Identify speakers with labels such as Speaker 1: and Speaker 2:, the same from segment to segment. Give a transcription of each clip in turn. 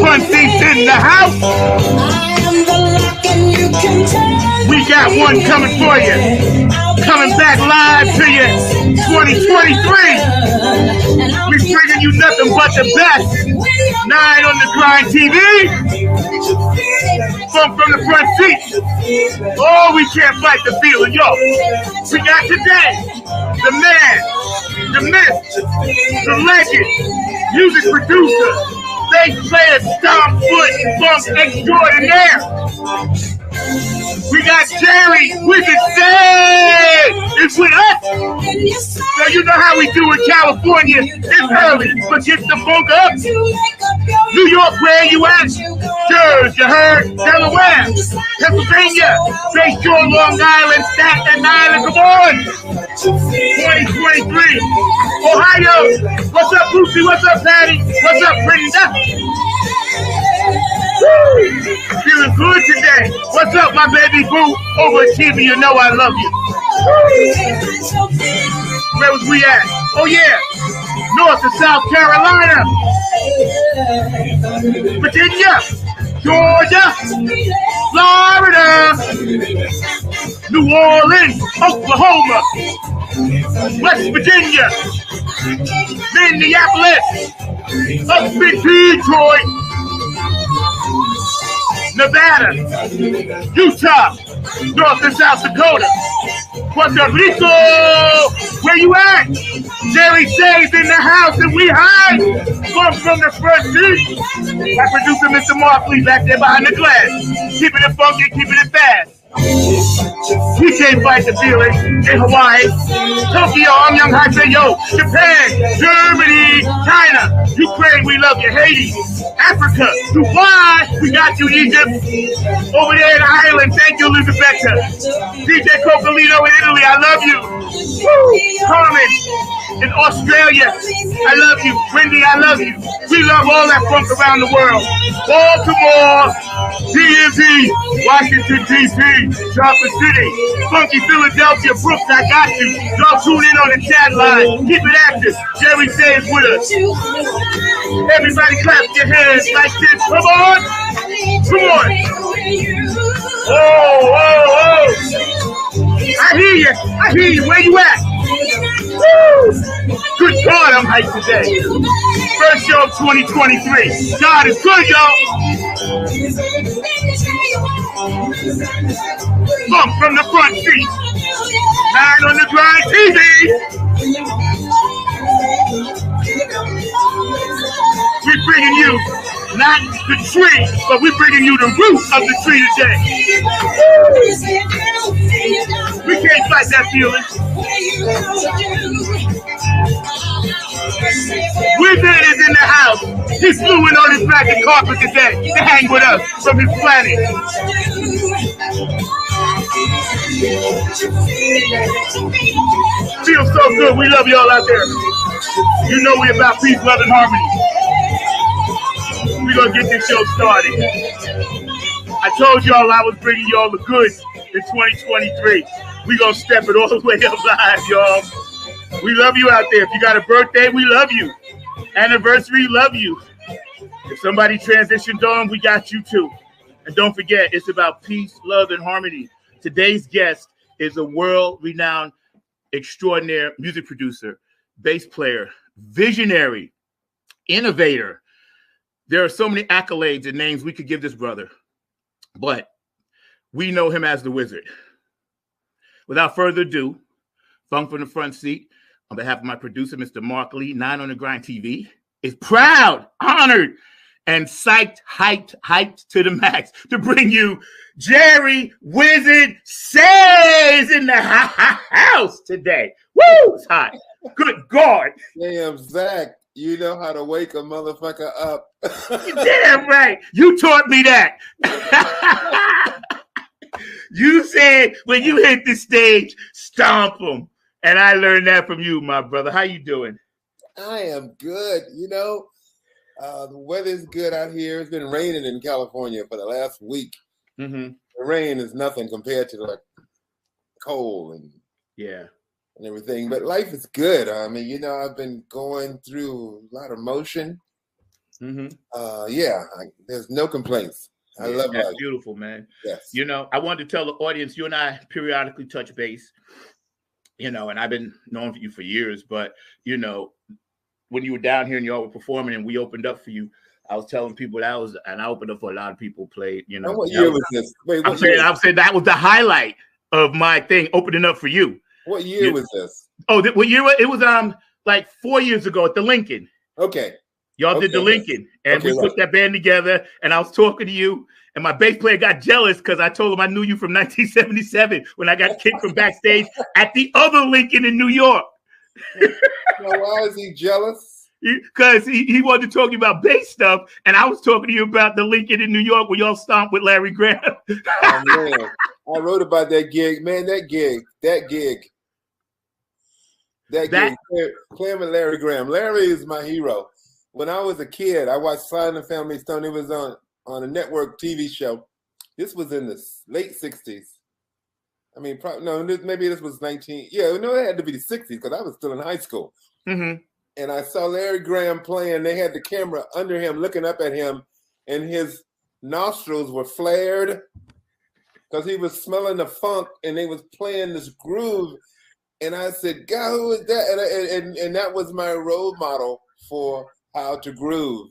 Speaker 1: front seats in the house. We got one coming for you. Coming back live to you 2023. We're bringing you nothing but the best. 9 on the Grind TV. From the front seat. Oh, we can't fight the feeling, yo. We got today the man, the myth, the legend, music producer, bass player, stomp foot, funk extraordinaire. We got Jerry Wizard Say is with us. So you know how we do in California. It's early, but get the funk up. New York, where you at? Jersey, you heard? Delaware, Pennsylvania, St. George, Long Island, Staten Island. Come on. 2023. Ohio. What's up, Lucy? What's up, Patty? What's up, Brenda? Woo! Feeling good today. What's up, my baby boo? Overachiever, you know I love you. Woo! Where was we at? Oh, yeah. North to South Carolina. Virginia. Georgia. Florida. New Orleans. Oklahoma. West Virginia. Minneapolis. Up in Detroit. Nevada, Utah, North and South Dakota, Puerto Rico, where you at? Jerry Say's in the house and we high. From the front seat. My producer, Mr. Markley, back there behind the glass. Keeping it funky, keeping it fast. We can't fight the feeling in Hawaii, Tokyo, I'm Young Haseyo, Japan, Germany, China, Ukraine, we love you, Haiti, Africa, Dubai, we got you, Egypt, over there in Ireland, thank you, Elizabeth, DJ Cocolino in Italy, I love you, woo, Carmen in Australia, I love you, Wendy, I love you, we love all that funk around the world, Baltimore, DMV, Washington, D.C., Charlotte City, Funky Philadelphia, Brooks, I got you. Y'all tune in on the chat line. Keep it active. Jerry Say's with us. Everybody clap your hands like this. Come on. Come on. Oh, oh, oh. I hear you. I hear you. Where you at? Woo! Good God, I'm hyped today. First show of 2023. God is good, y'all. Funk from the front seat. 9 on the Grind TV. We're bringing you not the tree, but we're bringing you the root of the tree today. We can't fight that feeling. Wizard is in the house. He flew in on his back and carpet today to hang with us from his planet. Feels so good. We love y'all out there. You know we about peace, love, and harmony. We're going to get this show started. I told y'all I was bringing y'all the goods in 2023. We're going to step it all the way up live, y'all. We love you out there. If you got a birthday, we love you. Anniversary, love you. If somebody transitioned on, we got you too. And don't forget, it's about peace, love, and harmony. Today's guest is a world-renowned, extraordinary music producer, bass player, visionary, innovator. There are so many accolades and names we could give this brother, but we know him as the Wizard. Without further ado, Funk from the Front Seat, on behalf of my producer, Mr. Mark Lee, 9 on the Grind TV, is proud, honored, and hyped to the max to bring you Jerry Wizard Says in the house today. Woo! It's hot. Good God.
Speaker 2: Damn, Zach, you know how to wake a motherfucker up.
Speaker 1: Damn right. You taught me that. You said when you hit the stage, stomp them. And I learned that from you, my brother. How you doing?
Speaker 2: I am good. You know, the weather's good out here. It's been raining in California for the last week.
Speaker 1: Mm-hmm.
Speaker 2: The rain is nothing compared to the cold and everything. But life is good. I mean, you know, I've been going through a lot of motion. there's no complaints. I love
Speaker 1: that's
Speaker 2: life.
Speaker 1: beautiful, man.
Speaker 2: Yes.
Speaker 1: You know, I wanted to tell the audience, you and I periodically touch base, you know, and I've been knowing you for years, but, you know, when you were down here and y'all were performing and we opened up for you, I was telling people that was, and I opened up for a lot of people played, you know.
Speaker 2: And what year was this? Wait,
Speaker 1: I'm saying that was the highlight of my thing, opening up for you.
Speaker 2: What year was this?
Speaker 1: Oh, what year? It was like 4 years ago at the Lincoln.
Speaker 2: Okay.
Speaker 1: Y'all did the Lincoln, and we put that band together, and I was talking to you, and my bass player got jealous because I told him I knew you from 1977 when I got kicked from backstage at the other Lincoln in New York.
Speaker 2: Now, why is he jealous?
Speaker 1: Because he wanted to talk to you about bass stuff, and I was talking to you about the Lincoln in New York where y'all stomped with Larry Graham.
Speaker 2: Oh, man. I wrote about that gig. Man, that gig. Playing with Larry Graham. Larry is my hero. When I was a kid, I watched Sly and the Family Stone. It was on a network TV show. This was in the late 60s. I mean, maybe this was 19. Yeah, no, it had to be the 60s because I was still in high school.
Speaker 1: Mm-hmm.
Speaker 2: And I saw Larry Graham playing. They had the camera under him, looking up at him, and his nostrils were flared because he was smelling the funk, and they was playing this groove. And I said, God, who is that? And that was my role model for how to groove.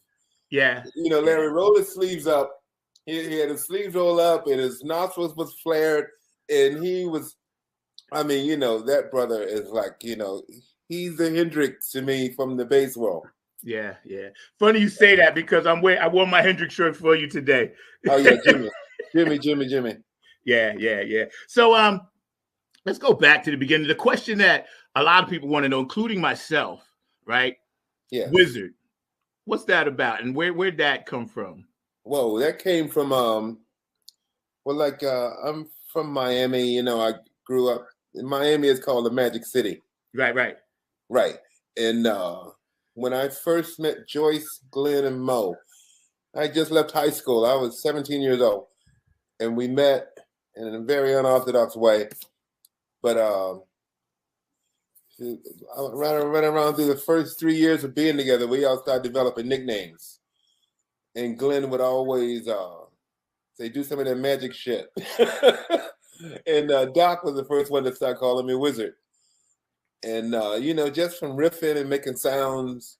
Speaker 1: Yeah.
Speaker 2: You know, Larry rolled his sleeves up. He had his sleeves rolled up and his nostrils was flared. And he was, I mean, you know, that brother is like, you know, he's the Hendrix to me from the bass world.
Speaker 1: Yeah, yeah. Funny you say that because I wore my Hendrix shirt for you today.
Speaker 2: Oh, yeah, Jimmy.
Speaker 1: Yeah. So let's go back to the beginning. The question that a lot of people want to know, including myself, right?
Speaker 2: Yeah.
Speaker 1: Wizard. What's that about, and where'd that come from?
Speaker 2: Whoa, that came from I'm from Miami. You know, I grew up in Miami. It's called the Magic City.
Speaker 1: Right.
Speaker 2: And when I first met Joyce, Glenn, and Mo, I just left high school. I was 17 years old, and we met in a very unorthodox way. But right around through the first 3 years of being together, we all started developing nicknames. And Glenn would always say, do some of that magic shit. And Doc was the first one to start calling me Wizard. And, you know, just from riffing and making sounds.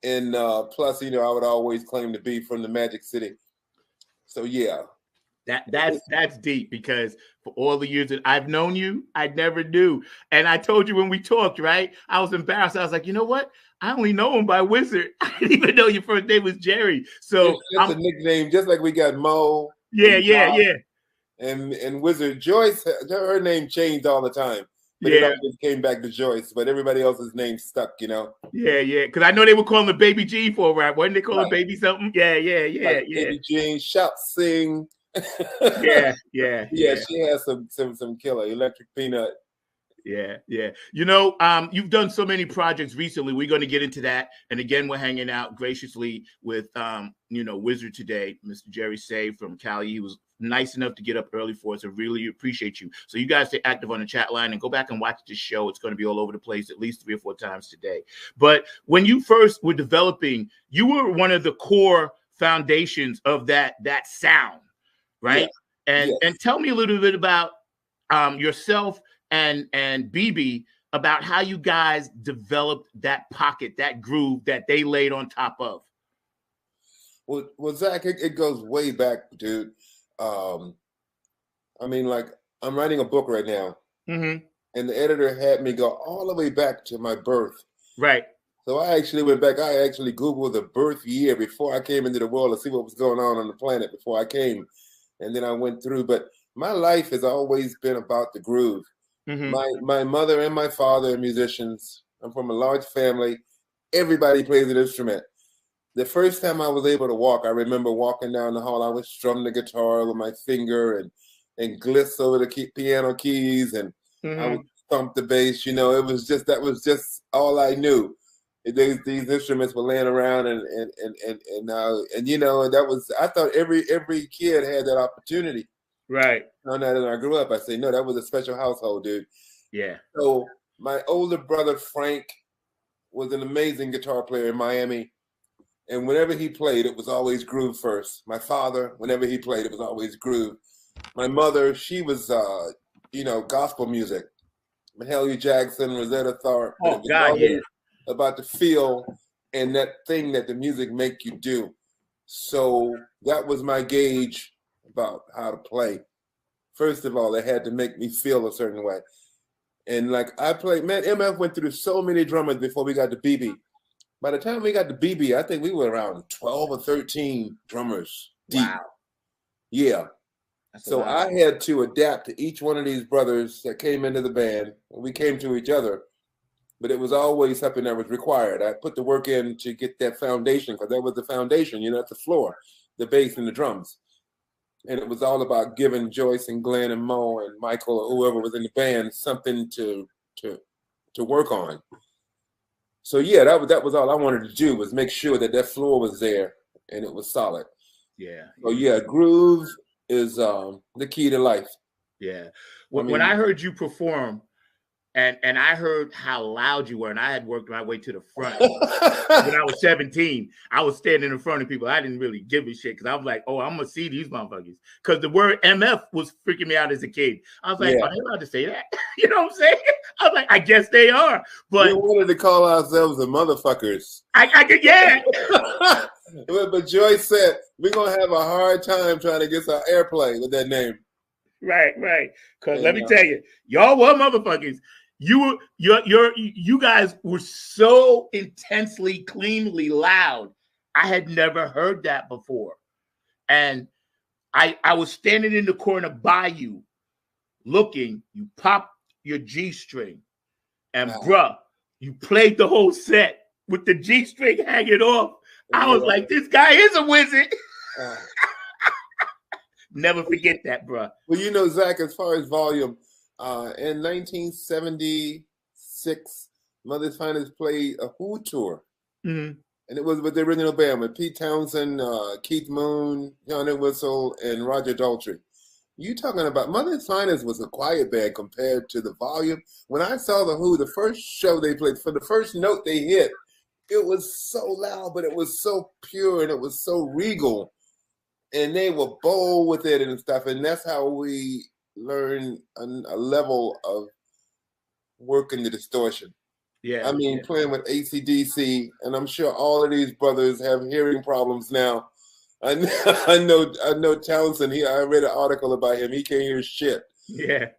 Speaker 2: And plus, you know, I would always claim to be from the Magic City. So, yeah.
Speaker 1: That's deep because for all the years that I've known you, I never knew. And I told you when we talked, right? I was embarrassed. I was like, you know what? I only know him by Wizard. I didn't even know your first name was Jerry. So
Speaker 2: it's a nickname, just like we got Mo.
Speaker 1: Yeah.
Speaker 2: And Wizard. Joyce, her name changed all the time. But it always came back to Joyce, but everybody else's name stuck, you know?
Speaker 1: Yeah. Because I know they were calling her Baby G for a rap. Wasn't they calling her Baby something? Yeah.
Speaker 2: Like Baby Jean, Shout, Sing.
Speaker 1: Yeah.
Speaker 2: She has some killer Electric Peanut.
Speaker 1: Yeah. You know, you've done so many projects recently. We're going to get into that. And again, we're hanging out graciously with, you know, Wizard today, Mr. Jerry Say from Cali. He was nice enough to get up early for us. I really appreciate you. So you guys stay active on the chat line and go back and watch this show. It's going to be all over the place at least 3 or 4 times today. But when you first were developing, you were one of the core foundations of that sound. Right. Yeah. And tell me a little bit about yourself and BB about how you guys developed that pocket, that groove that they laid on top of.
Speaker 2: Well, Zach, it goes way back, dude. I mean, like, I'm writing a book right now, and the editor had me go all the way back to my birth.
Speaker 1: Right.
Speaker 2: So I actually went back. I actually Googled the birth year before I came into the world to see what was going on the planet before I came. And then I went through, but my life has always been about the groove. My mother and my father are musicians. I'm from a large family. Everybody plays an instrument. The first time I was able to walk, I remember walking down the hall. I would strum the guitar with my finger and gliss over the piano keys, and I would thump the bass. You know, that was just all I knew. These instruments were laying around, and you know, that was, I thought every kid had that opportunity.
Speaker 1: Right.
Speaker 2: Now that I grew up, I say, no, that was a special household, dude.
Speaker 1: Yeah.
Speaker 2: So my older brother Frank was an amazing guitar player in Miami, And whenever he played, it was always groove first. My father, whenever he played, it was always groove. My mother, she was, gospel music. Mahalia Jackson, Rosetta Tharpe. But it was always about the feel and that thing that the music make you do. So that was my gauge about how to play. First of all, it had to make me feel a certain way. And like I played, man, MF went through so many drummers before we got to BB. By the time we got to BB, I think we were around 12 or 13 drummers deep. Wow. Yeah. So I had to adapt to each one of these brothers that came into the band. We came to each other, but it was always something that was required. I put the work in to get that foundation, because that was the foundation, at the floor, the bass and the drums. And it was all about giving Joyce and Glenn and Mo and Michael or whoever was in the band something to work on. So yeah, that was all I wanted to do, was make sure that floor was there and it was solid.
Speaker 3: Yeah.
Speaker 2: So yeah, groove is the key to life.
Speaker 3: Yeah. When I heard you perform, and I heard how loud you were, and I had worked my way to the front. When I was 17, I was standing in front of people. I didn't really give a shit, because I was like, oh, I'm going to see these motherfuckers. Because the word MF was freaking me out as a kid. I was like, are they allowed to say that? You know what I'm saying? I was like, I guess they are. But
Speaker 2: we wanted to call ourselves the motherfuckers.
Speaker 3: I could, yeah.
Speaker 2: But Joyce said, we're going to have a hard time trying to get some airplay with that name.
Speaker 3: Right. Because let me tell you, y'all were motherfuckers. You guys were so intensely, cleanly loud. I had never heard that before. And I was standing in the corner by you, looking. You popped your G string, and bruh, you played the whole set with the G string hanging off. I was like, this guy is a wizard. Never forget that, bruh.
Speaker 2: Well, Zach, as far as volume, in 1976, Mother's Finest played a Who tour.
Speaker 3: Mm-hmm.
Speaker 2: And it was with the original band, with Pete Townsend, Keith Moon, Johnny Whistle, and Roger Daltrey. You talking about Mother's Finest was a quiet band compared to the volume. When I saw the Who, the first show they played, for the first note they hit, it was so loud, but it was so pure and it was so regal. And they were bold with it and stuff. And that's how we learn a level of working the distortion.
Speaker 3: Yeah.
Speaker 2: Playing with AC/DC, and I'm sure all of these brothers have hearing problems now. I know Townsend. I read an article about him. He can't hear shit.
Speaker 3: Yeah.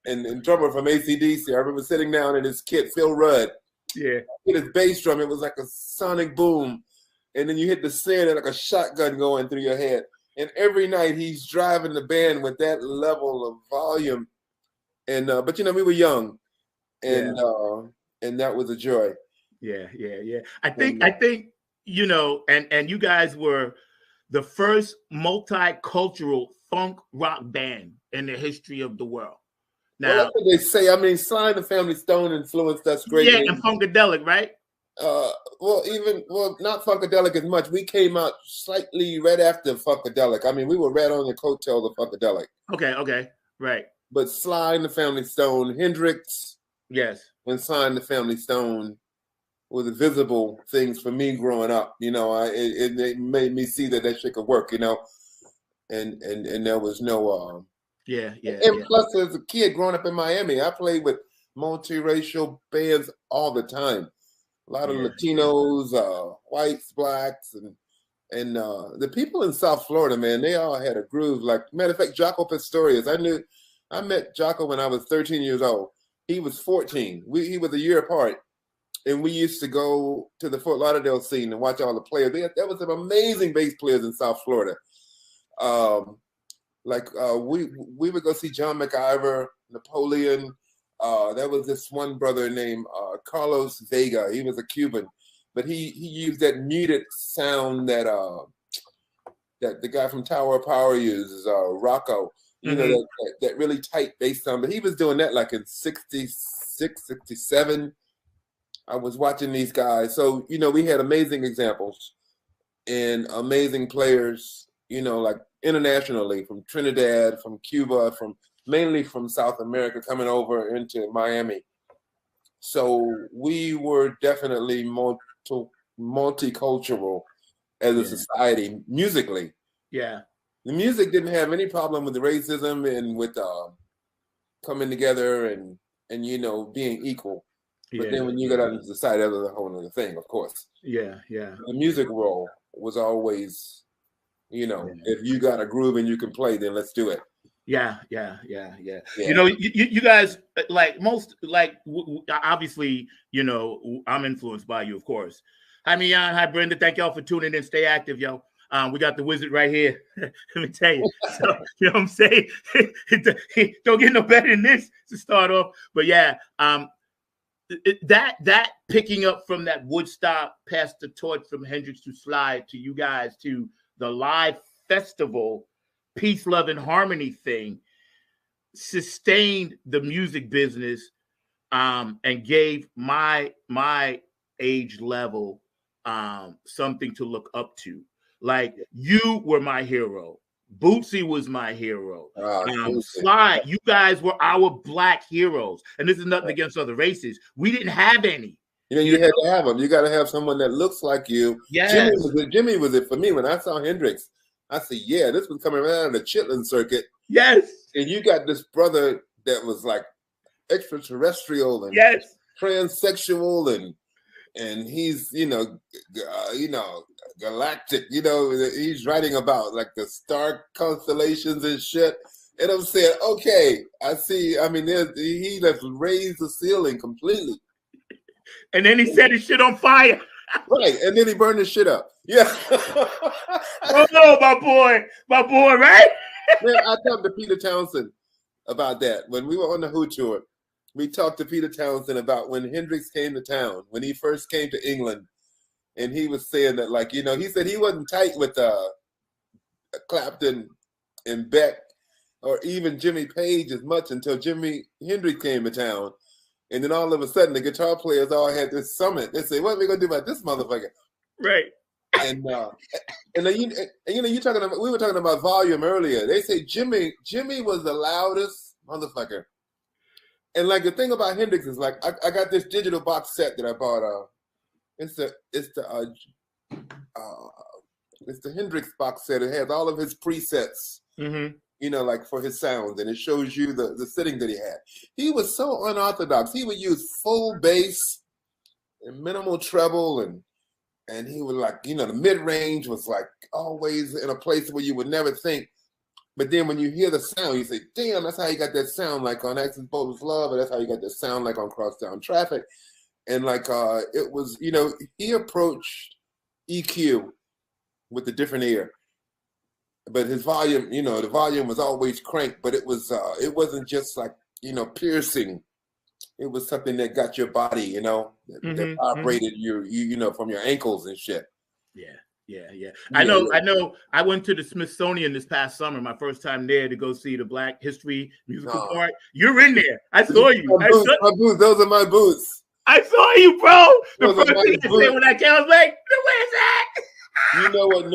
Speaker 2: And drummer from AC/DC. I remember sitting down in his kit, Phil Rudd.
Speaker 3: Yeah.
Speaker 2: Hit his bass drum. It was like a sonic boom. And then you hit the snare, like a shotgun going through your head. And every night he's driving the band with that level of volume. And but we were young, and that was a joy.
Speaker 3: Yeah. I think and you guys were the first multicultural funk rock band in the history of the world. Now,
Speaker 2: that's what they say. Sly and the Family Stone influenced us greatly.
Speaker 3: Yeah, and Funkadelic, right?
Speaker 2: Not Funkadelic as much. We came out slightly right after Funkadelic. We were right on the coattail of Funkadelic.
Speaker 3: Okay, right.
Speaker 2: But Sly and the Family Stone, Hendrix,
Speaker 3: yes,
Speaker 2: and Sly and the Family Stone were the visible things for me growing up. It made me see that shit could work. And there was no. And plus, as a kid growing up in Miami, I played with multiracial bands all the time. A lot of Latinos, whites, blacks, and the people in South Florida, man, they all had a groove. Like, matter of fact, Jaco Pastorius. I met Jaco when I was 13 years old. He was 14. He was a year apart, and we used to go to the Fort Lauderdale scene and watch all the players. There was some amazing bass players in South Florida. We would go see John McIver, Napoleon. There was this one brother named Carlos Vega. He was a Cuban, but he used that muted sound that the guy from Tower of Power uses, Rocco. That really tight bass sound. But he was doing that like in 66, 67. I was watching these guys. So, we had amazing examples and amazing players, like internationally, from Trinidad, from Cuba, mainly from South America, coming over into Miami. So we were definitely multicultural as a society musically.
Speaker 3: Yeah.
Speaker 2: The music didn't have any problem with the racism and with coming together and being equal. But then when you got out into society, that was a whole other thing, of course.
Speaker 3: Yeah, yeah.
Speaker 2: The music role was always, if you got a groove and you can play, then let's do it.
Speaker 3: Yeah. You guys, obviously, I'm influenced by you, of course. Hi, Mian. Hi, Brenda. Thank y'all for tuning in. Stay active, yo. We got the wizard right here. Let me tell you. So, you know what I'm saying? Don't get no better than this to start off. But yeah, that picking up from that Woodstock, pass the torch from Hendrix to Sly to you guys to the live festival, peace, love, and harmony thing, sustained the music business, and gave my age level something to look up to. Like, you were my hero. Bootsy was my hero. Sly, you guys were our black heroes. And this is nothing against other races. We didn't have any.
Speaker 2: You had to have them. You got to have someone that looks like you.
Speaker 3: Yes.
Speaker 2: Jimmy was it for me. When I saw Hendrix, I said, yeah, this was coming around the Chitlin circuit.
Speaker 3: Yes.
Speaker 2: And you got this brother that was like extraterrestrial and transsexual and he's galactic, he's writing about like the star constellations and shit. And I'm saying, okay, I see. I mean, he just raised the ceiling completely.
Speaker 3: And then he set his shit on fire.
Speaker 2: Right, and then he burned his shit up. Yeah.
Speaker 3: Oh no, my boy, right?
Speaker 2: Man, I talked to Peter Townsend about that when we were on the Who tour. We talked to Peter Townsend about when Hendrix came to town, when he first came to England, and he was saying that, like, he said he wasn't tight with Clapton and Beck or even Jimmy Page as much until Jimi Hendrix came to town. And then all of a sudden, the guitar players all had this summit. They say, "What are we gonna do about this motherfucker?"
Speaker 3: Right.
Speaker 2: And then you talking about, we were talking about volume earlier. They say Jimmy was the loudest motherfucker. And like the thing about Hendrix is like I got this digital box set that I bought. It's the Hendrix box set. It has all of his presets.
Speaker 3: Mm-hmm.
Speaker 2: Like for his sounds, and it shows you the setting that he had. He was so unorthodox. He would use full bass and minimal treble, and he would like, the mid-range was like always in a place where you would never think. But then when you hear the sound, you say, damn, that's how you got that sound like on Axis Bold's Love, or that's how you got that sound like on Crosstown Traffic. And like it was, he approached EQ with a different ear. But his volume, the volume was always cranked, but it wasn't just like, piercing. It was something that got your body, that vibrated you from your ankles and shit.
Speaker 3: Yeah. I know. I went to the Smithsonian this past summer, my first time there, to go see the Black History musical part. You're in there. I saw you.
Speaker 2: My boots. Those are my boots.
Speaker 3: I saw you, bro. The first thing I said when I came, I was like, where's that?
Speaker 2: You know what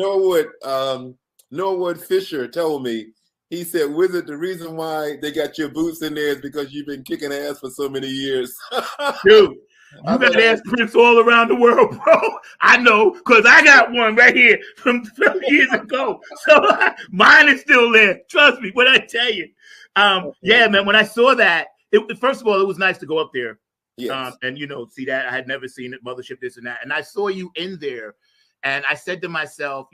Speaker 2: Norwood Fisher told me? He said, Wizard, the reason why they got your boots in there is because you've been kicking ass for so many years.
Speaker 3: Dude, you got ass prints all around the world, bro. I know, because I got one right here from years ago. So mine is still there. Trust me when I tell you. Yeah, man, when I saw that, first of all, it was nice to go up there.
Speaker 2: Yes.
Speaker 3: And, see that. I had never seen it, Mothership, this and that. And I saw you in there. And I said to myself,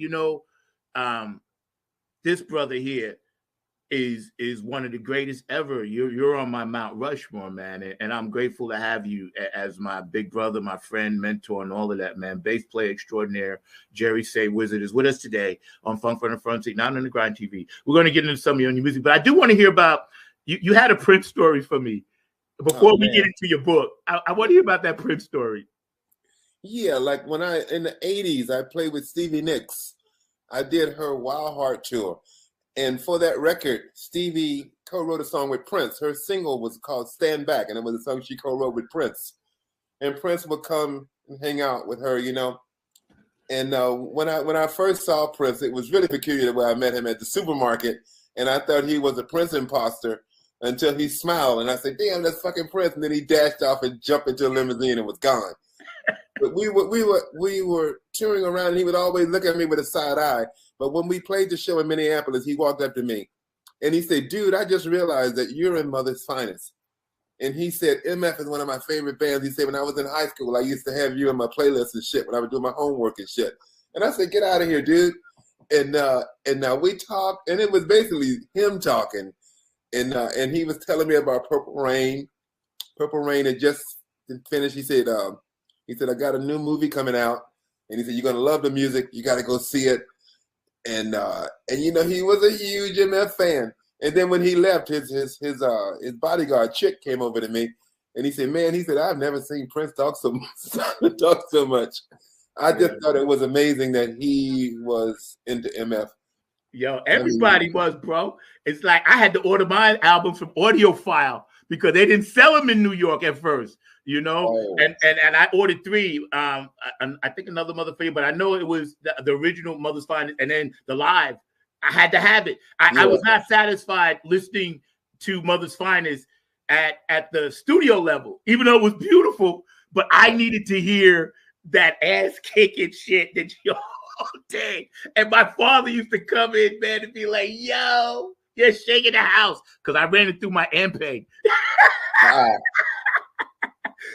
Speaker 3: this brother here is one of the greatest ever. You're on my Mount Rushmore, man, and I'm grateful to have you as my big brother, my friend, mentor, and all of that, man. Bass player extraordinaire, Jerry Say Wizard is with us today on Funk from the Front Seat, not on the Grind TV. We're going to get into some of your new music, but I do want to hear about you had a Prince story for me before we get into your book. I want to hear about that Prince story.
Speaker 2: Yeah, like when in the 80s, I played with Stevie Nicks. I did her Wild Heart tour. And for that record, Stevie co-wrote a song with Prince. Her single was called Stand Back, and it was a song she co-wrote with Prince. And Prince would come and hang out with her, And when I first saw Prince, it was really peculiar the way I met him at the supermarket. And I thought he was a Prince imposter until he smiled. And I said, damn, that's fucking Prince. And then he dashed off and jumped into a limousine and was gone. But we were touring around, and he would always look at me with a side eye. But when we played the show in Minneapolis, he walked up to me and he said, "Dude, I just realized that you're in Mother's Finest." And he said, "MF is one of my favorite bands." He said, "When I was in high school, I used to have you in my playlist and shit when I would do my homework and shit." And I said, "Get out of here, dude." And now we talked, and it was basically him talking. And he was telling me about Purple Rain. Purple Rain had just finished. He said, "I got a new movie coming out." And he said, "You're going to love the music. You got to go see it." And you know, he was a huge MF fan. And then when he left, his bodyguard chick came over to me, and he said, "Man," he said, "I've never seen Prince talk so much." I just thought it was amazing that he was into MF.
Speaker 3: Yo, everybody was, bro. It's like I had to order my album from Audiophile because they didn't sell them in New York at first, you know. Oh. And I ordered 3. I think another Mother for You, but I know it was the original Mother's Finest, and then the live. I had to have it. I was not satisfied listening to Mother's Finest at the studio level, even though it was beautiful. But I needed to hear that ass kicking shit that y'all did. And my father used to come in, man, and be like, "Yo, you're shaking the house," because I ran it through my MPEG.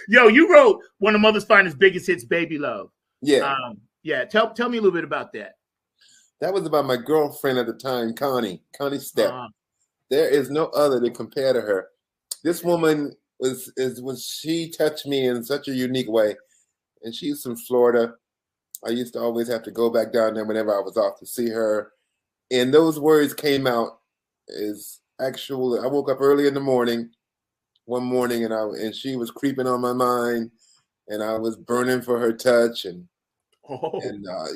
Speaker 3: Yo, you wrote one of Mother's Finest biggest hits, "Baby Love."
Speaker 2: Yeah.
Speaker 3: Tell me a little bit about that.
Speaker 2: That was about my girlfriend at the time, Connie Stepp. There is no other to compare to her. This woman she touched me in such a unique way. And she's from Florida. I used to always have to go back down there whenever I was off to see her. And those words came out as actually, I woke up early in the morning, one morning, and she was creeping on my mind, and I was burning for her touch.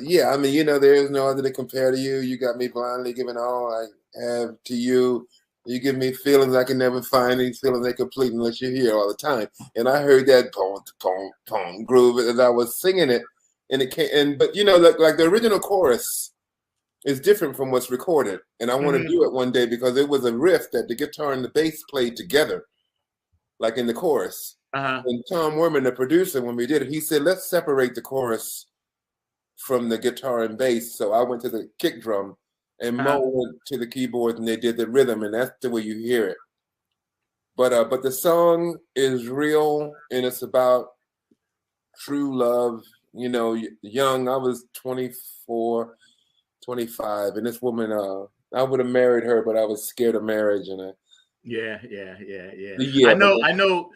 Speaker 2: Yeah, I mean, you know, there is no other to compare to you. You got me blindly giving all I have to you. You give me feelings I can never find. These feelings ain't complete unless you're here all the time. And I heard that pong groove as I was singing it, and it came. But you know, like the original chorus is different from what's recorded. And I want to do it one day because it was a riff that the guitar and the bass played together, like in the chorus. And Tom Werman, the producer, when we did it, he said, "Let's separate the chorus from the guitar and bass." So I went to the kick drum. And Mo went to the keyboard, and they did the rhythm, and that's the way you hear it. But the song is real, and it's about true love. You know, young. I was 24, 25, and this woman, I would have married her, but I was scared of marriage, and
Speaker 3: yeah. I know.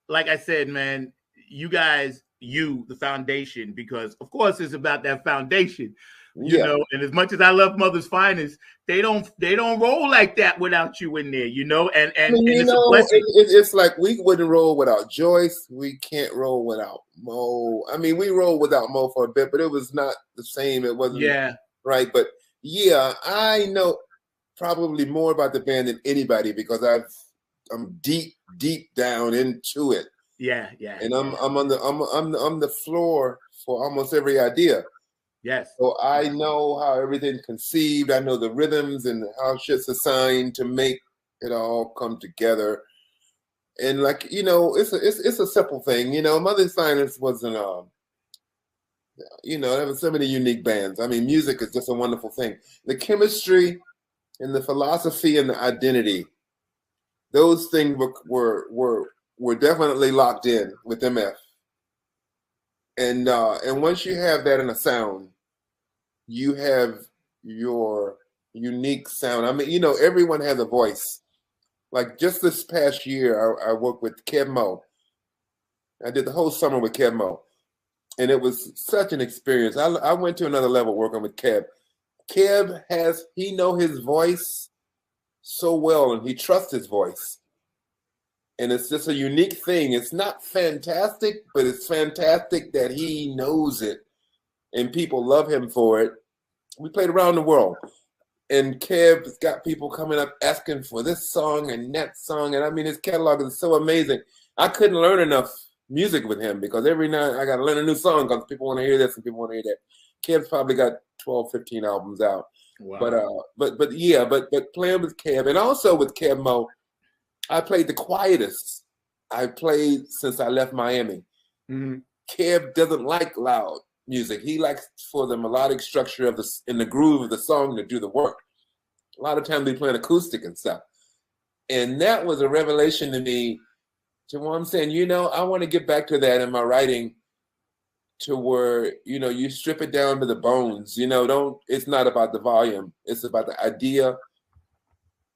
Speaker 3: Like I said, man, you guys, the foundation, because of course it's about that foundation. You know, and as much as I love Mother's Finest, they don't roll like that without you in there, you know. And
Speaker 2: it's like we wouldn't roll without Joyce. We can't roll without Mo. I mean, we rolled without Mo for a bit, but it was not the same. It wasn't right. But yeah, I know probably more about the band than anybody because I'm deep down into it.
Speaker 3: Yeah.
Speaker 2: And I'm on the floor for almost every idea.
Speaker 3: Yes.
Speaker 2: So I know how everything's conceived. I know the rhythms and how shit's assigned to make it all come together. And like, you know, it's a simple thing. You know, Mother's Finest wasn't, you know, there were so many unique bands. I mean, music is just a wonderful thing. The chemistry and the philosophy and the identity, those things were definitely locked in with MF. And once you have that in a sound, you have your unique sound. I mean, you know, everyone has a voice. Like just this past year, I worked with Kev Mo. I did the whole summer with Kev Mo. And it was such an experience. I went to another level working with Kev. Kev he knows his voice so well, and he trusts his voice. And it's just a unique thing. It's not fantastic, but it's fantastic that he knows it. And people love him for it. We played around the world. And Kev's got people coming up asking for this song and that song. And I mean, his catalog is so amazing. I couldn't learn enough music with him because every night I got to learn a new song because people want to hear this and people want to hear that. Kev's probably got 12, 15 albums out. Wow. But playing with Kev and also with Kev Mo, I played the quietest I played since I left Miami. Kev doesn't like loud music. He likes for the melodic structure of in the groove of the song to do the work. A lot of times they play acoustic and stuff. And that was a revelation to me, to where I'm saying, I want to get back to that in my writing, to where, you strip it down to the bones. It's not about the volume. It's about the idea,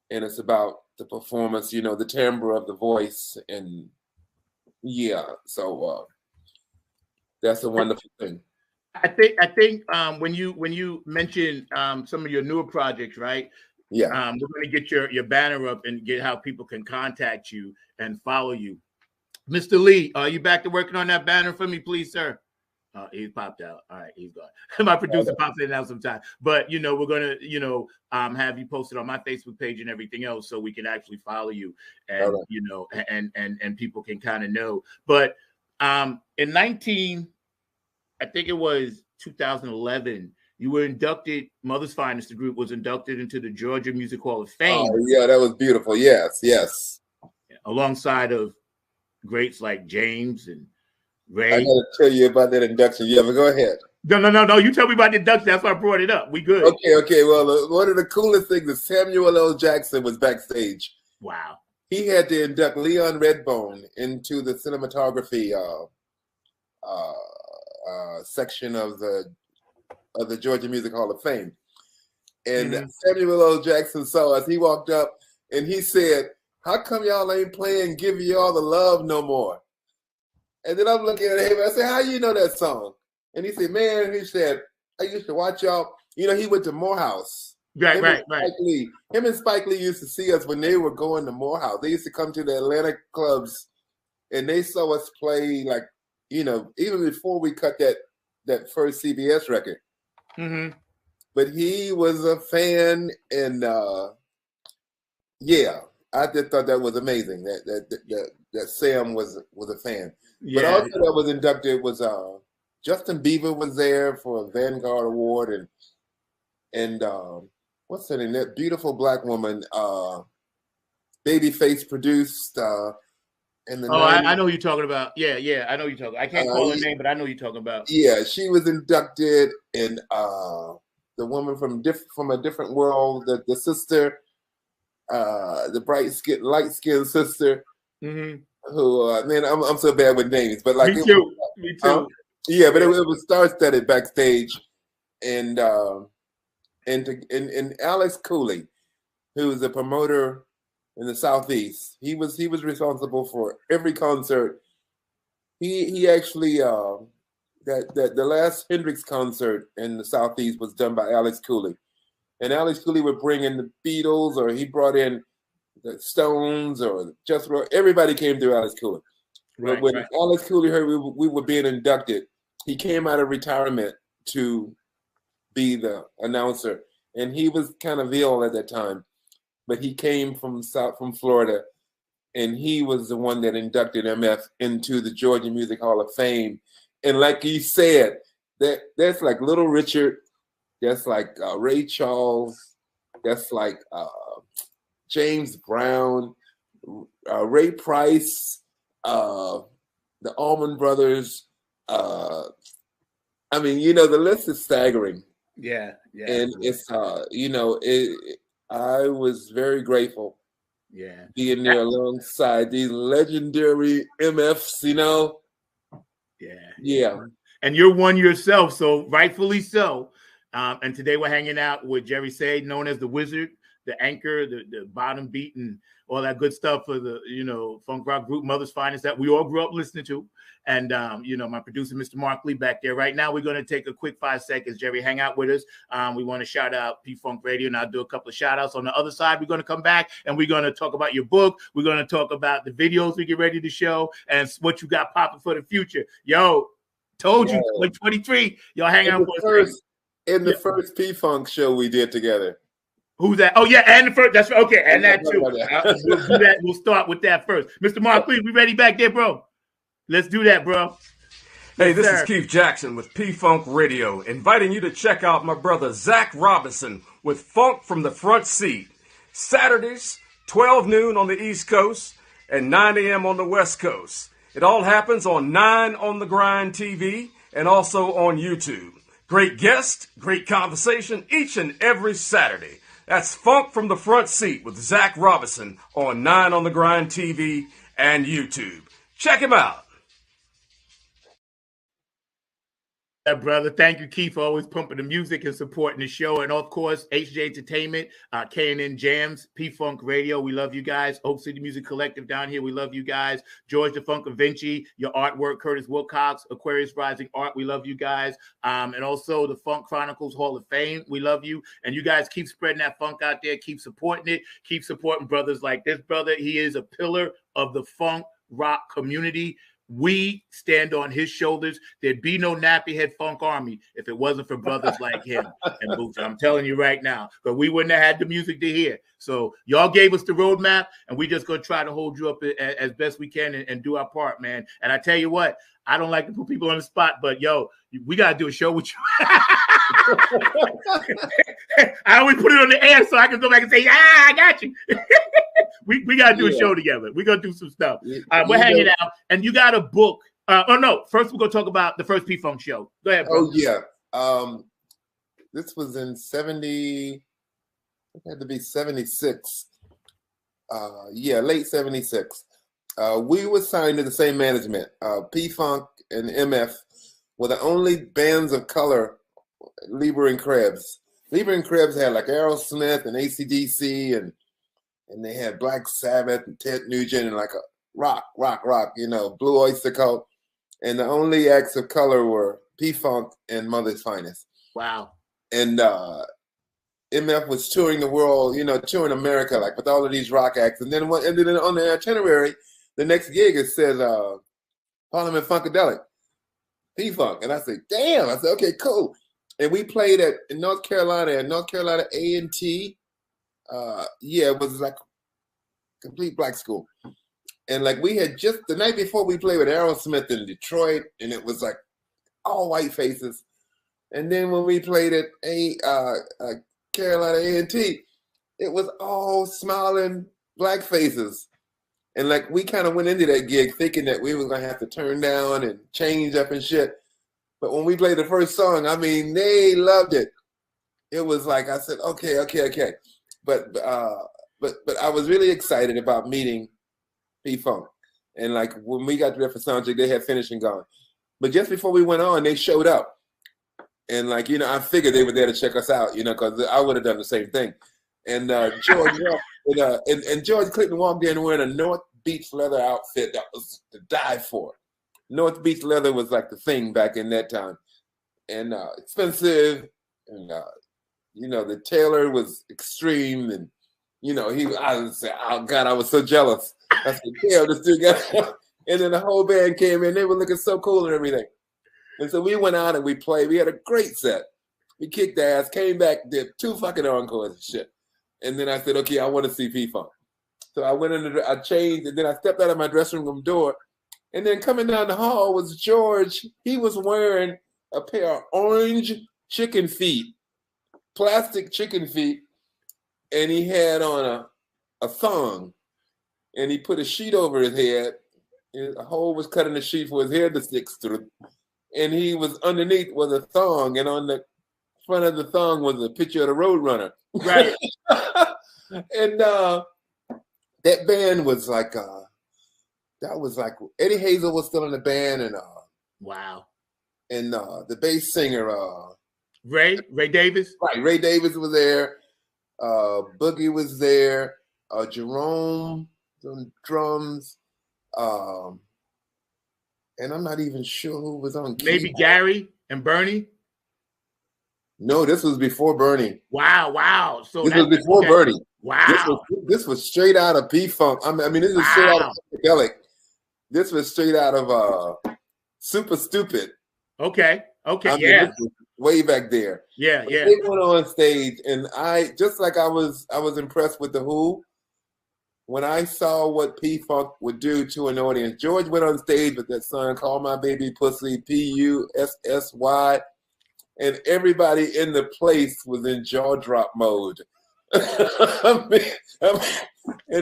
Speaker 2: and it's about the performance, the timbre of the voice. And so that's a wonderful thing.
Speaker 3: I think when you mention some of your newer projects, right?
Speaker 2: Yeah.
Speaker 3: We're going to get your banner up and get how people can contact you and follow you. Mr. Lee, are you back to working on that banner for me, please, sir? He popped out. All right, he's gone. My producer pops in and out sometime. But we're gonna, have you posted on my Facebook page and everything else, so we can actually follow you, and and people can kind of know. But in I think it was 2011. You were inducted, Mother's Finest, the group was inducted into the Georgia Music Hall of Fame.
Speaker 2: Oh, yeah, that was beautiful. Yes.
Speaker 3: Alongside of greats like James and Ray.
Speaker 2: I got to tell you about that induction. Yeah, but go ahead.
Speaker 3: No. You tell me about the induction. That's why I brought it up. We good.
Speaker 2: Okay. Well, one of the coolest things is Samuel L. Jackson was backstage.
Speaker 3: Wow.
Speaker 2: He had to induct Leon Redbone into the cinematography section of the Georgia Music Hall of Fame. And Samuel L. Jackson saw us. He walked up and he said, "How come y'all ain't playing Give You All the Love no more?" And then I'm looking at him and I said, "How you know that song?" And he said, "Man," he said, "I used to watch y'all." He went to Morehouse.
Speaker 3: Right.
Speaker 2: Him and Spike Lee used to see us when they were going to Morehouse. They used to come to the Atlanta clubs and they saw us play, like, even before we cut that first CBS record.
Speaker 3: Mm-hmm.
Speaker 2: But he was a fan, and I just thought that was amazing. That Sam was a fan. Yeah. But also that was inducted was Justin Bieber was there for a Vanguard Award, and what's her name? That beautiful black woman, Babyface produced. I know who you're talking about. Yeah, I know you're talking. I can't call her name, but I know you're talking about. Yeah, she was inducted, and the woman from a different world, the sister, the light skinned sister, who man, I'm so bad with names, but like
Speaker 3: me too.
Speaker 2: Yeah, but it was star-studded backstage, and Alex Cooley, who's a promoter in the Southeast. He was responsible for every concert. He actually that the last Hendrix concert in the Southeast was done by Alex Cooley, and Alex Cooley would bring in the Beatles, or he brought in the Stones, or just everybody came through Alex Cooley. Right, when Alex Cooley heard we were being inducted, he came out of retirement to be the announcer, and he was kind of ill at that time. But he came from Florida, and he was the one that inducted MF into the Georgia Music Hall of Fame. And like he said, that's like Little Richard, that's like Ray Charles, that's like James Brown, Ray Price, the Allman Brothers. I mean, the list is staggering.
Speaker 3: Yeah.
Speaker 2: And it's I was very grateful.
Speaker 3: Yeah.
Speaker 2: Being there alongside these legendary MFs, Yeah.
Speaker 3: And you're one yourself, so rightfully so. And today we're hanging out with Jerry Say, known as the Wizard, the anchor, the bottom beat, and all that good stuff for the, funk rock group Mother's Finest that we all grew up listening to. And, my producer, Mr. Mark Lee, back there. Right now, we're going to take a quick 5 seconds. Jerry, hang out with us. We want to shout out P-Funk Radio, and I'll do a couple of shout outs. On the other side, we're going to come back, and we're going to talk about your book. We're going to talk about the videos we get ready to show and what you got popping for the future. Yo, told you, like 23. Y'all hang out for us.
Speaker 2: In the first P-Funk show we did together.
Speaker 3: Who's that? Oh, yeah, and the first. That's right. Okay, and that too. We'll do that. We'll start with that first. Mr. Mark, please, we ready back there, bro? Let's do that, bro.
Speaker 4: Hey, this is Keith Jackson with P-Funk Radio, inviting you to check out my brother Zach Robinson with Funk from the Front Seat. Saturdays, 12 noon on the East Coast and 9 a.m. on the West Coast. It all happens on 9 on the Grind TV and also on YouTube. Great guests, great conversation each and every Saturday. That's Funk from the Front Seat with Zach Robinson on 9 on the Grind TV and YouTube. Check him out.
Speaker 3: Yeah, brother. Thank you, Keith, for always pumping the music and supporting the show. And of course, HJ Entertainment, K&N Jams, P-Funk Radio. We love you guys. Oak City Music Collective down here. We love you guys. George the Funk Vinci, your artwork, Curtis Wilcox, Aquarius Rising Art. We love you guys. And also the Funk Chronicles Hall of Fame. We love you. And you guys keep spreading that funk out there. Keep supporting it. Keep supporting brothers like this brother. He is a pillar of the funk rock community. We stand on his shoulders. There'd be no nappy head funk army if it wasn't for brothers like him and Boots. I'm telling you right now, but we wouldn't have had the music to hear. So y'all gave us the roadmap, and we just gonna try to hold you up as best we can and do our part, man. And I tell you what, I don't like to put people on the spot, but yo, we gotta do a show with you. I always put it on the air so I can go back and say, I got you. we got to do a show together. We're going to do some stuff. We're hanging out. And you got a book. First we're going to talk about the first P-Funk show. Go ahead, bro.
Speaker 2: Oh, yeah. This was in 70. It had to be 76. Late 76. We were signed to the same management. P-Funk and MF were the only bands of color, Lieber and Krebs. Lieber and Krebs had like Aerosmith and AC/DC, and they had Black Sabbath and Ted Nugent and like a rock, Blue Oyster Cult. And the only acts of color were P-Funk and Mother's Finest.
Speaker 3: Wow.
Speaker 2: And MF was touring the world, touring America, like with all of these rock acts. And then on the itinerary, the next gig, it says Parliament Funkadelic, P-Funk. And I said, damn. I said, okay, cool. And we played in North Carolina A&T. It was like complete black school. And like we had just the night before we played with Aerosmith in Detroit, and it was like all white faces. And then when we played at Carolina A&T, it was all smiling black faces. And like we kind of went into that gig thinking that we were gonna have to turn down and change up and shit. But when we played the first song, I mean, they loved it. It was like I said, okay. But I was really excited about meeting P-Funk. And like when we got there for soundcheck, they had finished and gone. But just before we went on, they showed up. And like, I figured they were there to check us out, because I would have done the same thing. And George Clinton walked in wearing a North Beach leather outfit that was to die for. North Beach leather was like the thing back in that time, and expensive, and the tailor was extreme, and I was say, oh God, I was so jealous. I said, damn, this dude got. And then the whole band came in; they were looking so cool and everything. And so we went out and we played. We had a great set. We kicked ass, came back, did 2 fucking encores and shit. And then I said, okay, I want to see P-Funk. So I went I changed, and then I stepped out of my dressing room door. And then coming down the hall was George. He was wearing a pair of orange chicken feet, plastic chicken feet, and he had on a thong. And he put a sheet over his head. A hole was cut in the sheet for his hair to stick through. And he was underneath was a thong, and on the front of the thong was a picture of the Roadrunner.
Speaker 3: Right.
Speaker 2: And that band was like that was like Eddie Hazel was still in the band, and
Speaker 3: wow.
Speaker 2: And the bass singer
Speaker 3: Ray Davis.
Speaker 2: Right, Ray Davis was there. Boogie was there. Jerome on drums. And I'm not even sure who was on keyboard.
Speaker 3: Maybe Gary and Bernie.
Speaker 2: No, this was before Bernie.
Speaker 3: Wow. So
Speaker 2: this was before Bernie.
Speaker 3: Wow.
Speaker 2: This was straight out of P-Funk. I mean, this is straight out of Funkadelic. This was straight out of Super Stupid.
Speaker 3: Okay.
Speaker 2: I mean, this was way back there.
Speaker 3: Yeah.
Speaker 2: They went on stage, and I was impressed with the Who. When I saw what P-Funk would do to an audience, George went on stage with that song, Call My Baby Pussy, Pussy, and everybody in the place was in jaw drop mode. And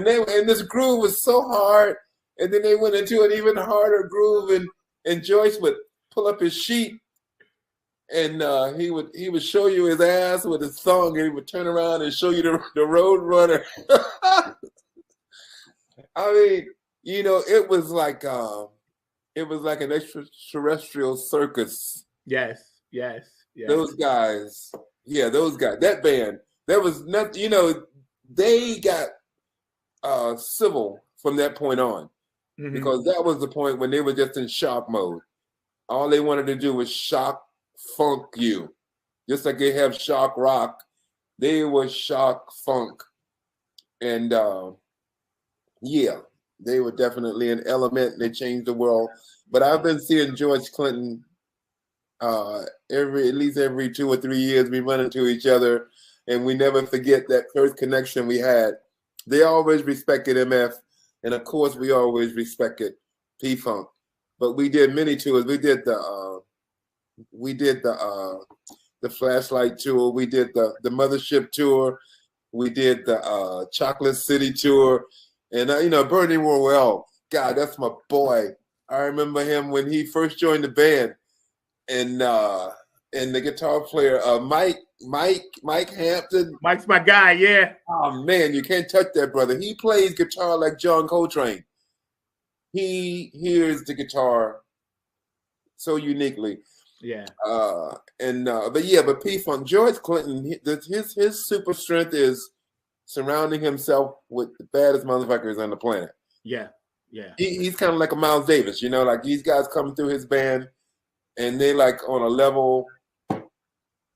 Speaker 2: this groove was so hard, And then they went into an even harder groove, and Joyce would pull up his sheet, and he would show you his ass with his song, and he would turn around and show you the Road Runner. I mean, you know, it was like an extraterrestrial circus.
Speaker 3: Yes.
Speaker 2: Those guys, that band, there was nothing, you know, they got civil from that point on, because that was the point when they were just in shock mode. All they wanted to do was shock funk you. Just like they have shock rock, they were shock funk. And yeah, they were definitely an element, and they changed the world. But I've been seeing George Clinton at least every 2 or 3 years. We run into each other, and we never forget that first connection we had. They always respected MF, and of course we always respected P-Funk. But we did many tours. We did the Flashlight tour. We did the Mothership tour. We did the Chocolate City tour. And you know, Bernie Worrell, God, that's my boy. I remember him when he first joined the band, and the guitar player Mike Hampton.
Speaker 3: Mike's my guy, yeah.
Speaker 2: Oh man, you can't touch that brother. He plays guitar like John Coltrane. He hears the guitar so uniquely.
Speaker 3: Yeah.
Speaker 2: But P-Funk, George Clinton, his super strength is surrounding himself with the baddest motherfuckers on the planet.
Speaker 3: Yeah.
Speaker 2: He's kind of like a Miles Davis, you know, like these guys come through his band, and they like on a level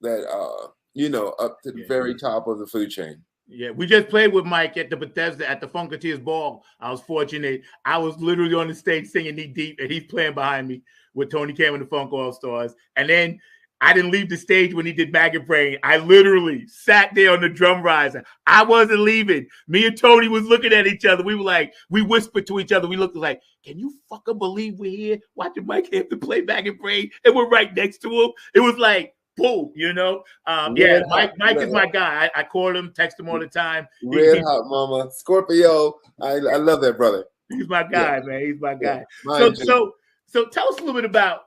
Speaker 2: that you know, up to the very top of the food chain.
Speaker 3: Yeah, we just played with Mike at the Bethesda at the Funketeers Ball. I was fortunate. I was literally on the stage singing Knee Deep, and he's playing behind me with Tony Cameron and the Funk All Stars. And then I didn't leave the stage when he did Maggot Brain. I literally sat there on the drum riser. I wasn't leaving. Me and Tony was looking at each other. We were like, we whispered to each other. We looked like, can you fucking believe we're here watching Mike Hampton play Maggot Brain? And we're right next to him. It was like, boom, you know. Mike is my guy. I call him, text him all the time.
Speaker 2: Red Hot Mama, Scorpio. I love that brother.
Speaker 3: He's my guy, man. He's my guy.
Speaker 2: Yeah,
Speaker 3: so tell us a little bit about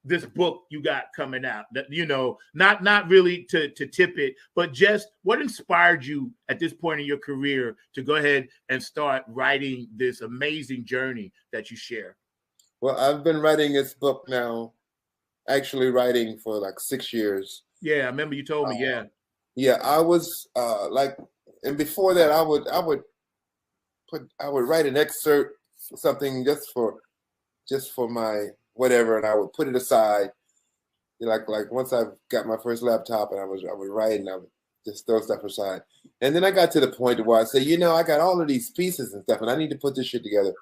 Speaker 3: this book you got coming out. That, you know, not really to tip it, but just what inspired you at this point in your career to go ahead and start writing this amazing journey that you share?
Speaker 2: Well, I've been writing this book now, actually writing for like 6 years.
Speaker 3: Yeah, I remember you told me.
Speaker 2: Yeah, I was and before that, I would write an excerpt, something just for my whatever, and I would put it aside. Like once I got my first laptop, and I would write, and I would just throw stuff aside. And then I got to the point where I say, you know, I got all of these pieces and stuff, and I need to put this shit together.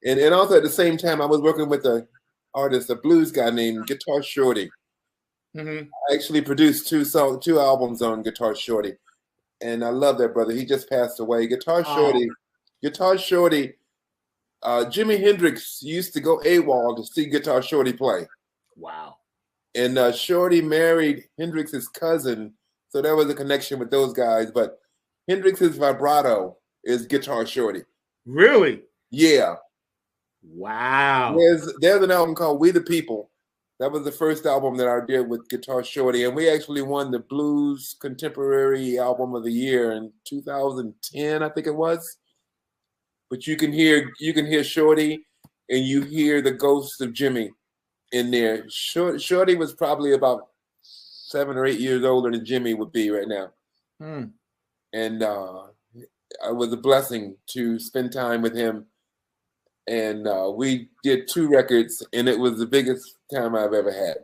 Speaker 2: And also at the same time, I was working with a blues guy named Guitar Shorty. I actually produced two albums on Guitar Shorty, and I love that brother. He just passed away. Guitar Shorty. Jimi Hendrix used to go AWOL to see Guitar Shorty play.
Speaker 3: Wow.
Speaker 2: And Shorty married Hendrix's cousin, so there was a connection with those guys. But Hendrix's vibrato is Guitar Shorty.
Speaker 3: Really?
Speaker 2: Yeah.
Speaker 3: Wow.
Speaker 2: There's an album called We the People. That was the first album that I did with Guitar Shorty, and we actually won the Blues Contemporary Album of the Year in 2010, I think it was. But you can hear Shorty, and you hear the ghost of Jimmy in there. Shorty was probably about 7 or 8 years older than Jimmy would be right now. And it was a blessing to spend time with him. And we did 2 records, and it was the biggest time I've ever had.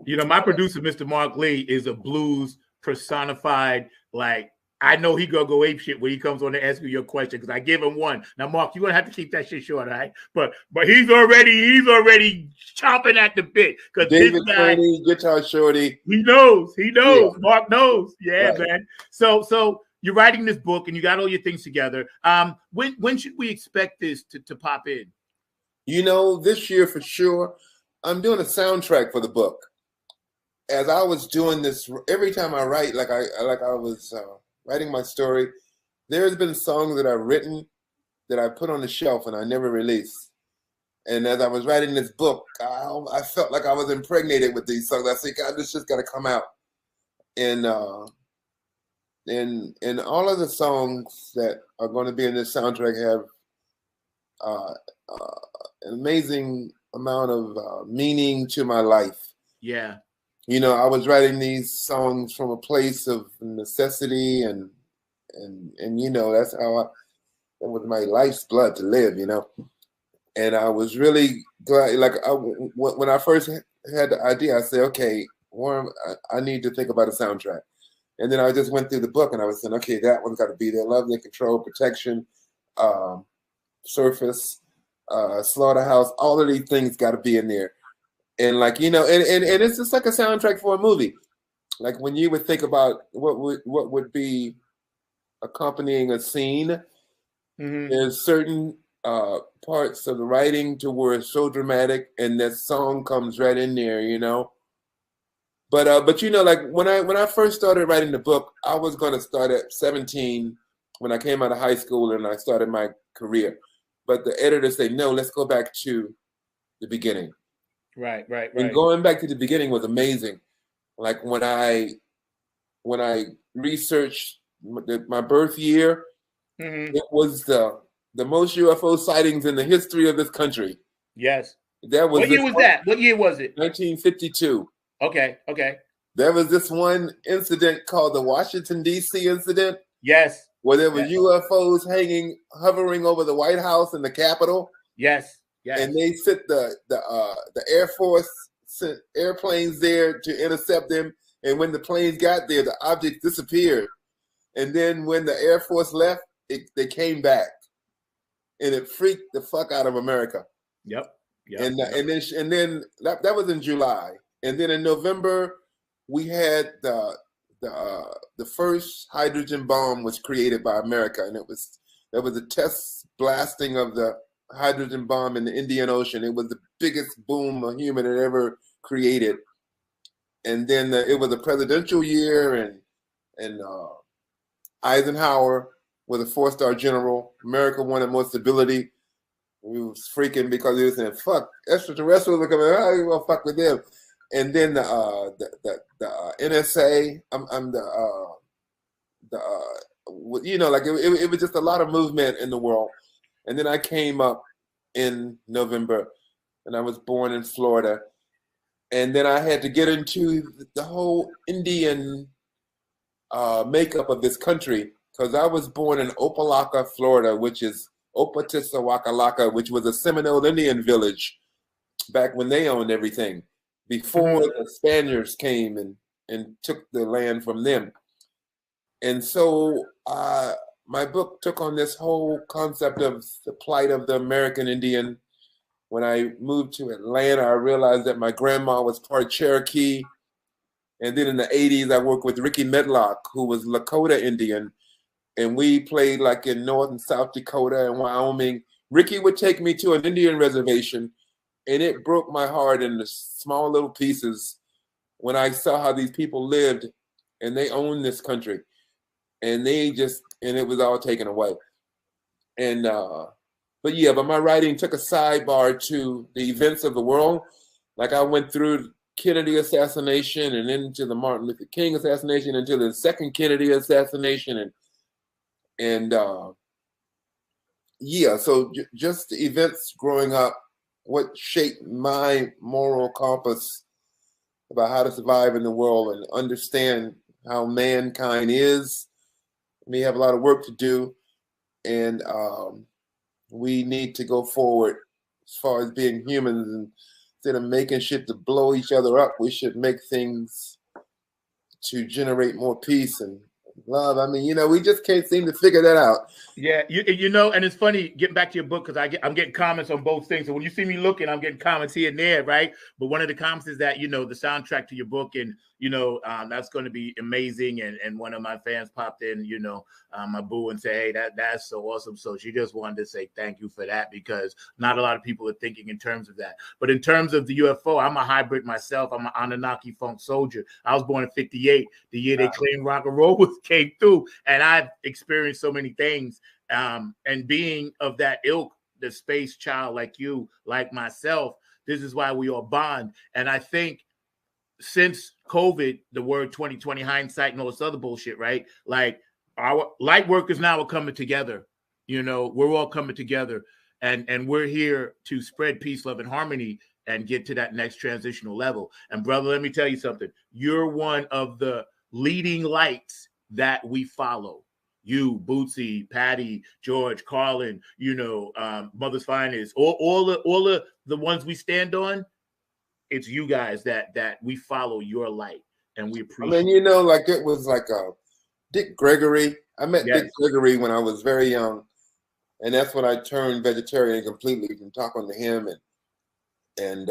Speaker 3: You know, my producer, Mr. Mark Lee, is a blues personified. Like, I know he gonna go ape shit when he comes on to ask you your question, because I give him one. Now, Mark, you're gonna have to keep that shit short, all right? But he's already chomping at the bit, because
Speaker 2: David Tony, Guitar Shorty.
Speaker 3: He knows. Yeah. Mark knows. Yeah,
Speaker 2: right.
Speaker 3: Man. So you're writing this book, and you got all your things together. When should we expect this to pop in?
Speaker 2: You know, this year for sure. I'm doing a soundtrack for the book. As I was doing this, every time I write, I was writing my story, there's been songs that I've written that I put on the shelf and I never released. And as I was writing this book, I felt like I was impregnated with these songs. I said, God, this just got to come out. And all of the songs that are going to be in this soundtrack have an amazing amount of meaning to my life.
Speaker 3: Yeah.
Speaker 2: You know, I was writing these songs from a place of necessity and you know, that's how that was my life's blood to live, you know. And I was really glad, like, when I first had the idea, I said, okay, Warren, I need to think about a soundtrack. And then I just went through the book and I was saying, okay, that one's got to be there. Love and Control, Protection, Surface, Slaughterhouse, all of these things got to be in there. And like, you know, and it's just like a soundtrack for a movie. Like when you would think about what would be accompanying a scene, there's certain parts of the writing to where it's so dramatic, and that song comes right in there, you know. But you know, like when I first started writing the book, I was gonna start at 17 when I came out of high school and I started my career. But the editor said, no, let's go back to the beginning.
Speaker 3: Right.
Speaker 2: And going back to the beginning was amazing. Like when I researched my birth year, it was the most UFO sightings in the history of this country.
Speaker 3: Yes.
Speaker 2: That was
Speaker 3: what year was that? What year was it?
Speaker 2: 1952.
Speaker 3: Okay.
Speaker 2: There was this one incident called the Washington, D.C. incident.
Speaker 3: Yes.
Speaker 2: Where there were UFOs hovering over the White House and the Capitol.
Speaker 3: Yes.
Speaker 2: And they sent the Air Force sent airplanes there to intercept them. And when the planes got there, the objects disappeared. And then when the Air Force left, they came back. And it freaked the fuck out of America.
Speaker 3: Yep.
Speaker 2: And then that was in July. And then in November, we had the first hydrogen bomb was created by America, and there was a test blasting of the hydrogen bomb in the Indian Ocean. It was the biggest boom a human had ever created. And then it was a presidential year, and Eisenhower was a 4-star general. America wanted more stability. We was freaking because he was saying, "Fuck, extraterrestrials are coming. How you gonna fuck with them?" And then the NSA, you know, like it was just a lot of movement in the world. And then I came up in November, and I was born in Florida. And then I had to get into the whole Indian makeup of this country, because I was born in Opelika, Florida, which is Opatisawakalaka, which was a Seminole Indian village back when they owned everything, before the Spaniards came and took the land from them. And so my book took on this whole concept of the plight of the American Indian. When I moved to Atlanta, I realized that my grandma was part Cherokee. And then in the 80s, I worked with Ricky Medlock, who was Lakota Indian. And we played like in North and South Dakota and Wyoming. Ricky would take me to an Indian reservation, and it broke my heart into small little pieces when I saw how these people lived, and they owned this country. And it was all taken away. And, but my writing took a sidebar to the events of the world. Like I went through Kennedy assassination and into the Martin Luther King assassination, until the second Kennedy assassination. So just the events growing up, what shaped my moral compass about how to survive in the world and understand how mankind is. We have a lot of work to do, and we need to go forward as far as being humans. And instead of making shit to blow each other up, we should make things to generate more peace and love. I mean, you know, we just can't seem to figure that out.
Speaker 3: Yeah, you know, and it's funny getting back to your book, because I'm getting comments on both things. So when you see me looking, I'm getting comments here and there, right? But one of the comments is that, you know, the soundtrack to your book, and you know, that's going to be amazing. And one of my fans popped in, you know, my boo, and say, hey, that's so awesome. So she just wanted to say thank you for that, because not a lot of people are thinking in terms of that. But in terms of the UFO, I'm a hybrid myself. I'm an Anunnaki funk soldier. I was born in 58, the year they claimed rock and roll came through. And I've experienced so many things. And being of that ilk, the space child like you, like myself, this is why we all bond. And I think since COVID, the word 2020 hindsight and all this other bullshit, right? Like, our light workers now are coming together. You know, we're all coming together, and we're here to spread peace, love, and harmony and get to that next transitional level. And brother, let me tell you something. You're one of the leading lights that we follow. You, Bootsy, Patty, George, Carlin, you know, Mother's Finest, all the ones we stand on. It's you guys that we follow your light, and we appreciate.
Speaker 2: I mean, you know, like it was like Dick Gregory. I met Dick Gregory when I was very young, and that's when I turned vegetarian completely from talking to him, and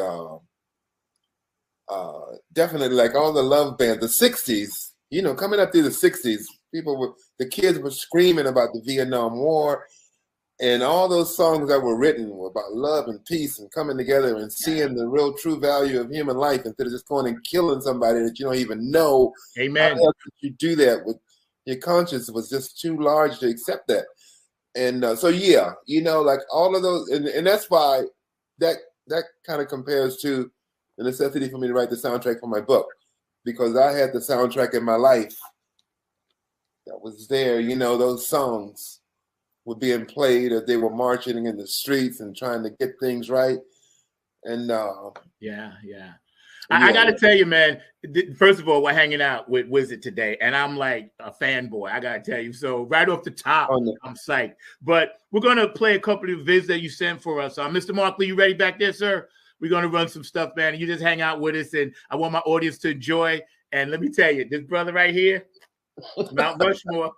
Speaker 2: definitely like all the love bands, the '60s. You know, coming up through the '60s, the kids were screaming about the Vietnam War, and all those songs that were written were about love and peace and coming together and seeing the real true value of human life instead of just going and killing somebody that you don't even know.
Speaker 3: Amen.
Speaker 2: How else could you do that? With your conscience was just too large to accept that. And so, yeah, you know, like all of those, and that's why that kind of compares to the necessity for me to write the soundtrack for my book, because I had the soundtrack in my life that was there. You know, those songs were being played as they were marching in the streets and trying to get things right. And
Speaker 3: I got to tell you, man, first of all, we're hanging out with Wizard today, and I'm like a fanboy. I got to tell you. So right off the top, I'm psyched. But we're going to play a couple of vids that you sent for us. Mr. Markley, you ready back there, sir? We're going to run some stuff, man. And you just hang out with us, and I want my audience to enjoy. And let me tell you, this brother right here, Mount Rushmore.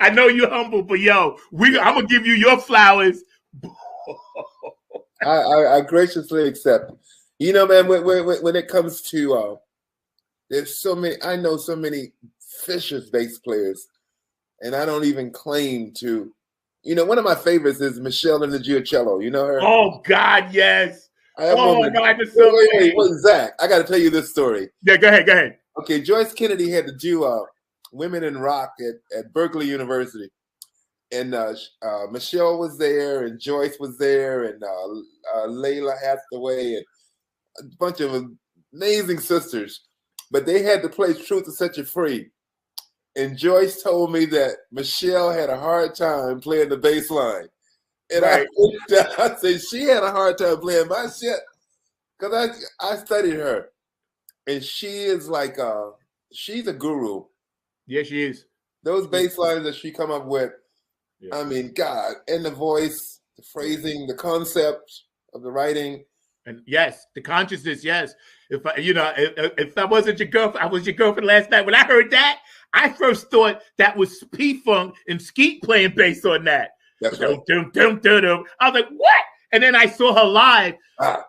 Speaker 3: I know you're humble, but yo, I'm gonna give you your flowers.
Speaker 2: I graciously accept. You know, man, when it comes to there's so many. I know so many vicious bass players, and I don't even claim to. You know, one of my favorites is Michelle and the Giocello. You know her?
Speaker 3: Oh God, yes.
Speaker 2: Wait, Zach, I got to tell you this story.
Speaker 3: Yeah, go ahead.
Speaker 2: Okay, Joyce Kennedy had to do Women in Rock at Berkeley University. And Michelle was there, and Joyce was there, and Layla Hathaway, and a bunch of amazing sisters. But they had to play Truth to Set You Free. And Joyce told me that Michelle had a hard time playing the bass line. And I said she had a hard time playing my shit, because I studied her. And she is like, she's a guru.
Speaker 3: Yeah, she is.
Speaker 2: Those bass lines that she come up with, I mean, God, and the voice, the phrasing, the concept of the writing.
Speaker 3: And yes, the consciousness, yes. If I wasn't your girlfriend, I was your girlfriend last night. When I heard that, I first thought that was P-Funk and Skeet playing bass on that.
Speaker 2: That's right.
Speaker 3: I was like, what? And then I saw her live.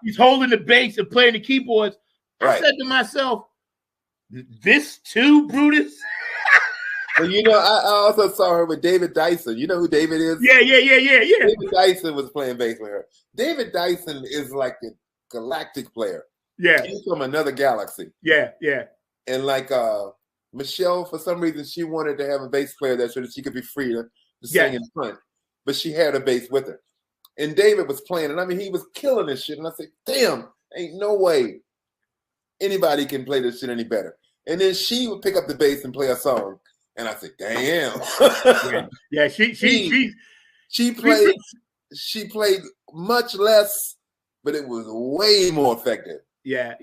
Speaker 3: She's holding the bass and playing the keyboards. I said to myself, this too, Brutus?
Speaker 2: Well, you know, I also saw her with David Dyson. You know who David is?
Speaker 3: Yeah.
Speaker 2: David Dyson was playing bass with her. David Dyson is like a galactic player.
Speaker 3: Yeah.
Speaker 2: He's from another galaxy.
Speaker 3: Yeah.
Speaker 2: And like Michelle, for some reason, she wanted to have a bass player there so that she could be free to sing in front. But she had a bass with her. And David was playing, and I mean, he was killing this shit. And I said, damn, ain't no way anybody can play this shit any better. And then she would pick up the bass and play a song. And I said, damn.
Speaker 3: Yeah, she
Speaker 2: played much less, but it was way more effective.
Speaker 3: Yeah.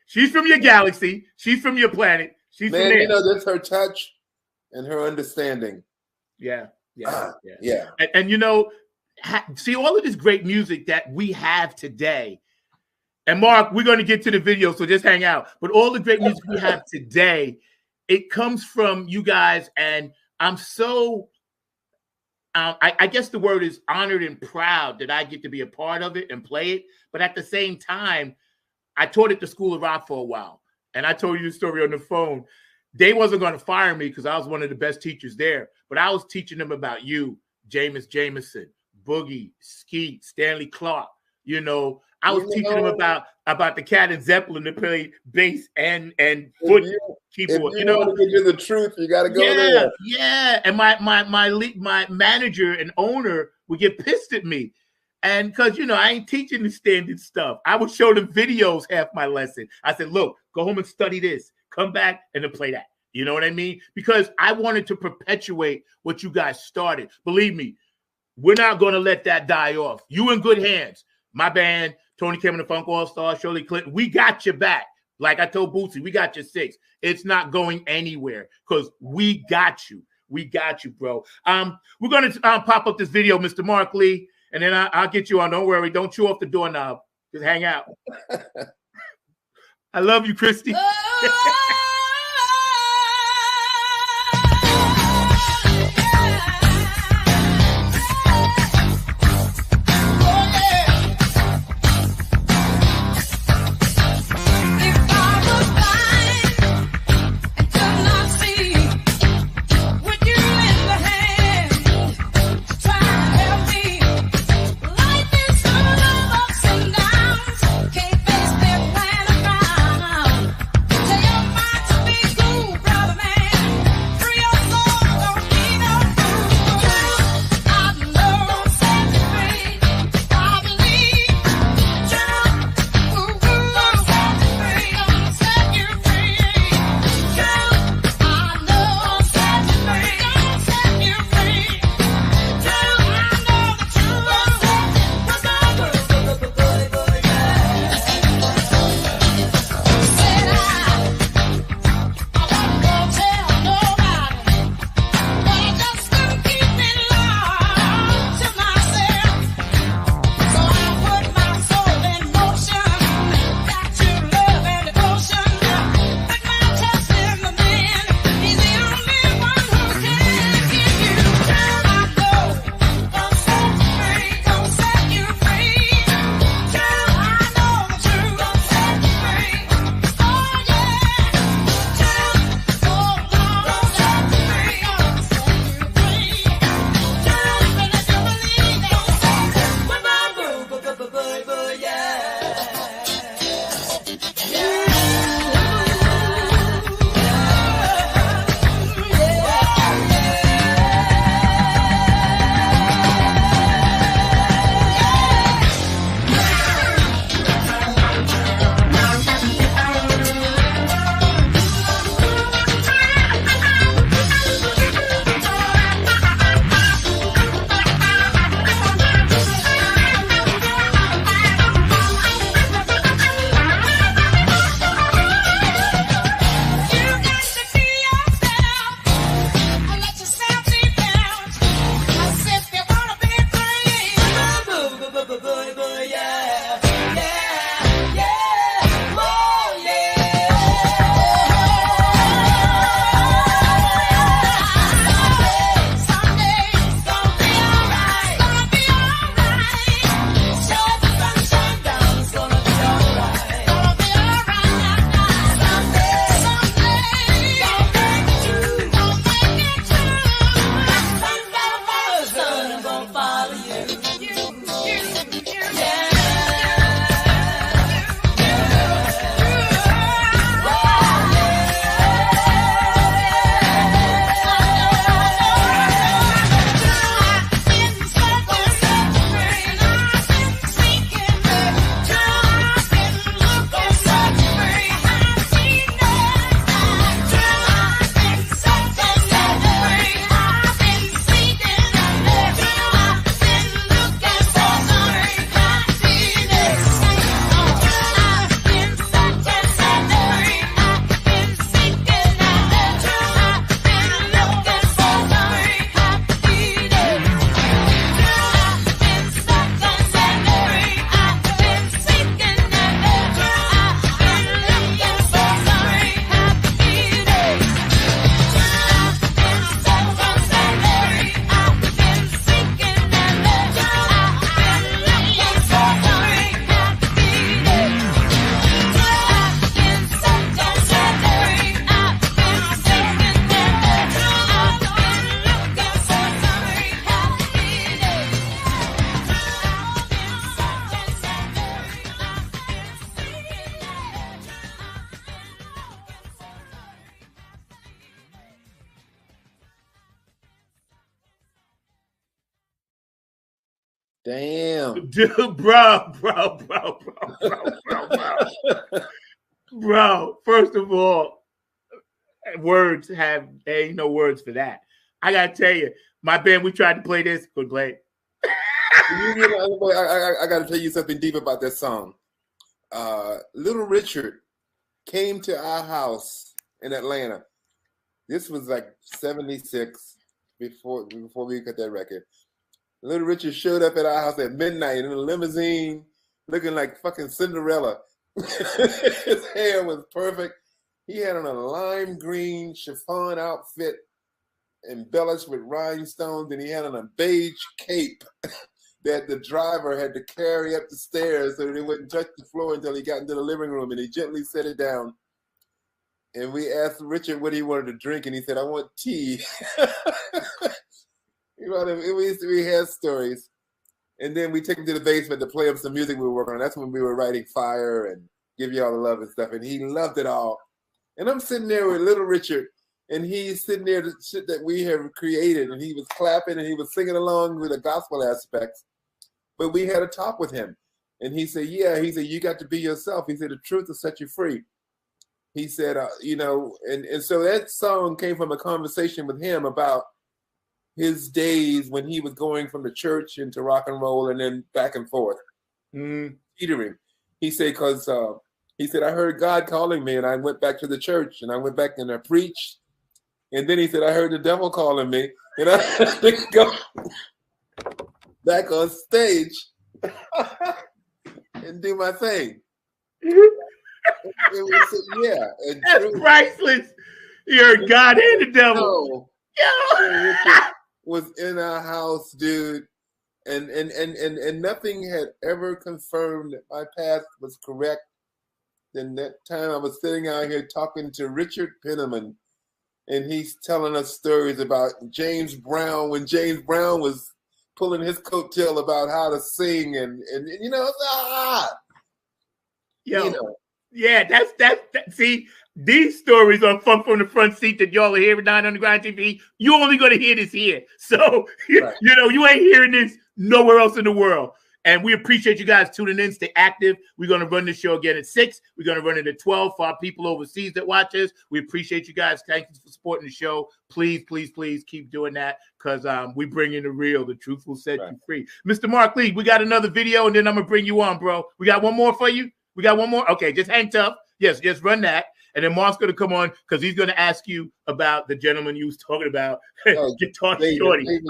Speaker 3: She's from your galaxy. She's from your planet. She's from there.
Speaker 2: You know, that's her touch and her understanding.
Speaker 3: Yeah. And you know, see all of this great music that we have today. And Mark, we're going to get to the video, so just hang out. But all the great music we have today, it comes from you guys, and I'm so I guess the word is honored and proud that I get to be a part of it and play it. But at the same time, I taught at the School of Rock for a while. And I told you the story on the phone. They wasn't going to fire me because I was one of the best teachers there. But I was teaching them about you, Jameis Jameson, Boogie, Skeet, Stanley Clark. You know, I was teaching them about the Cat and Zeppelin to play bass and foot keyboard.
Speaker 2: If you know, want to get you the truth, you got to go there.
Speaker 3: Yeah, and my manager and owner would get pissed at me, and because I ain't teaching the standard stuff. I would show them videos half my lesson. I said, look, go home and study this. Come back and then play that. You know what I mean? Because I wanted to perpetuate what you guys started. Believe me, we're not going to let that die off. You in good hands. My band, Tony Kim and the Funk All-Stars, Shirley Clinton, we got your back. Like I told Bootsy, we got your 6. It's not going anywhere because we got you. We got you, bro. We're going to pop up this video, Mr. Mark Lee, and then I'll get you on. Don't worry. Don't chew off the doorknob. Just hang out. I love you, Christy.
Speaker 2: Damn.
Speaker 3: Dude, bro. Bro, first of all, there ain't no words for that. I gotta tell you, my band, we tried to play this, couldn't play it.
Speaker 2: I gotta tell you something deep about that song. Little Richard came to our house in Atlanta. This was like 76 before we got that record. Little Richard showed up at our house at midnight in a limousine looking like fucking Cinderella. His hair was perfect. He had on a lime green chiffon outfit embellished with rhinestones, and he had on a beige cape that the driver had to carry up the stairs so that it wouldn't touch the floor until he got into the living room, and he gently set it down. And we asked Richard what he wanted to drink, and he said, "I want tea." We had stories. And then we took him to the basement to play him some music we were working on. That's when we were writing Fire and Give You All the Love and stuff. And he loved it all. And I'm sitting there with Little Richard, and he's sitting there, the shit that we have created, and he was clapping and he was singing along with the gospel aspects. But we had a talk with him. And he said, yeah, he said, you got to be yourself. He said, the truth will set you free. He said, and so that song came from a conversation with him about his days when he was going from the church into rock and roll and then back and forth. Teetering. He said, because he said, I heard God calling me and I went back to the church and I went back and I preached. And then he said, I heard the devil calling me and I had to go back on stage and do my thing. Yeah.
Speaker 3: That's priceless. You heard God and the devil.
Speaker 2: Was in our house, dude, and nothing had ever confirmed that my path was correct. Then that time I was sitting out here talking to Richard Penniman, and he's telling us stories about James Brown when James Brown was pulling his coattail about how to sing, and
Speaker 3: yeah, that's see. These stories on Funk from the Front Seat that y'all are hearing down on the Grind TV, you're only going to hear this here. So, right. You ain't hearing this nowhere else in the world. And we appreciate you guys tuning in. Stay active. We're going to run the show again at 6. We're going to run it at 12 for our people overseas that watch us. We appreciate you guys. Thank you for supporting the show. Please, please, please keep doing that because we bring in the real. The truth will set you free. Mr. Mark Lee, we got another video, and then I'm going to bring you on, bro. We got one more for you? We got one more? Okay, just hang tough. Yes, just run that. And then Mark's going to come on because he's going to ask you about the gentleman you was talking about, Guitar Shorty.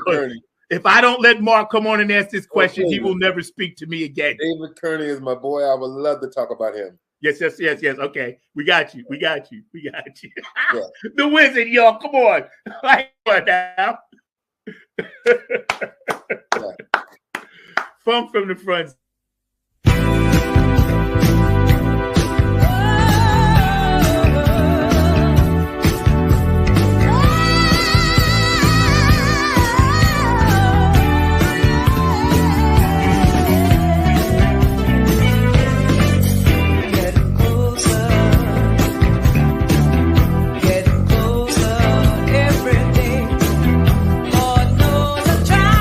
Speaker 3: If I don't let Mark come on and ask this question, he will never speak to me again.
Speaker 2: David Kearney is my boy. I would love to talk about him.
Speaker 3: Yes. Okay, we got you. Yeah. The Wizard, y'all. Come on. Like now. Funk from the Front.
Speaker 5: Lord knows I tried.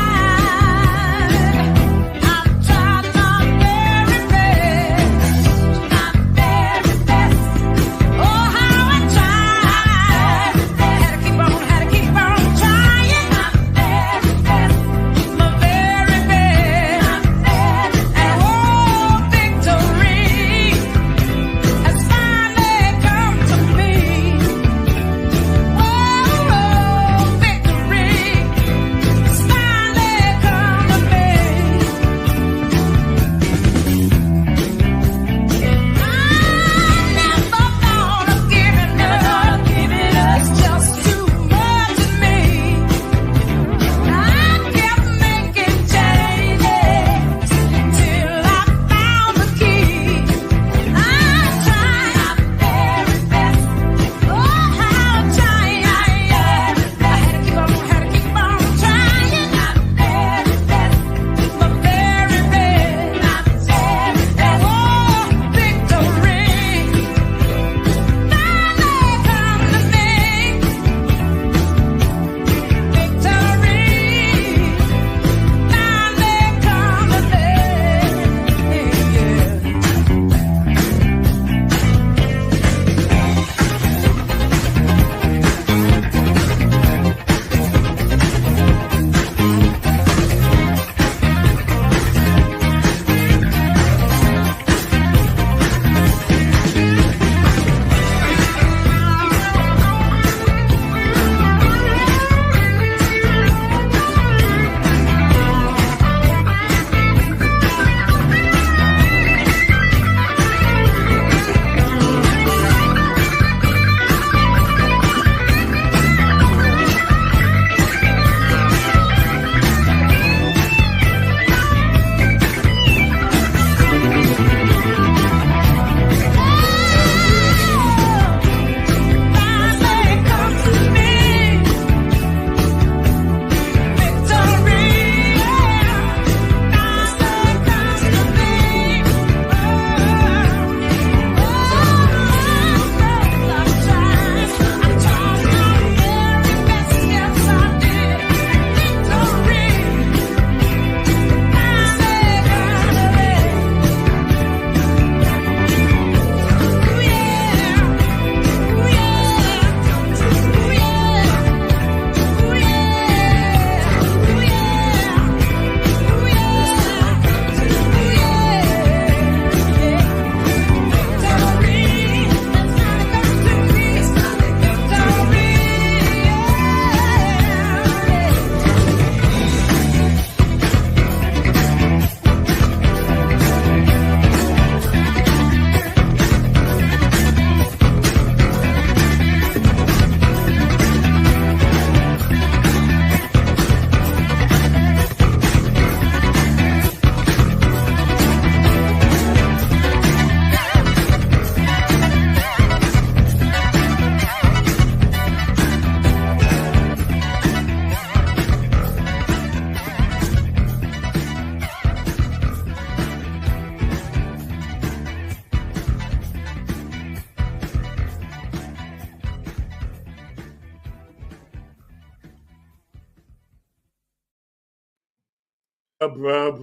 Speaker 3: Bruh.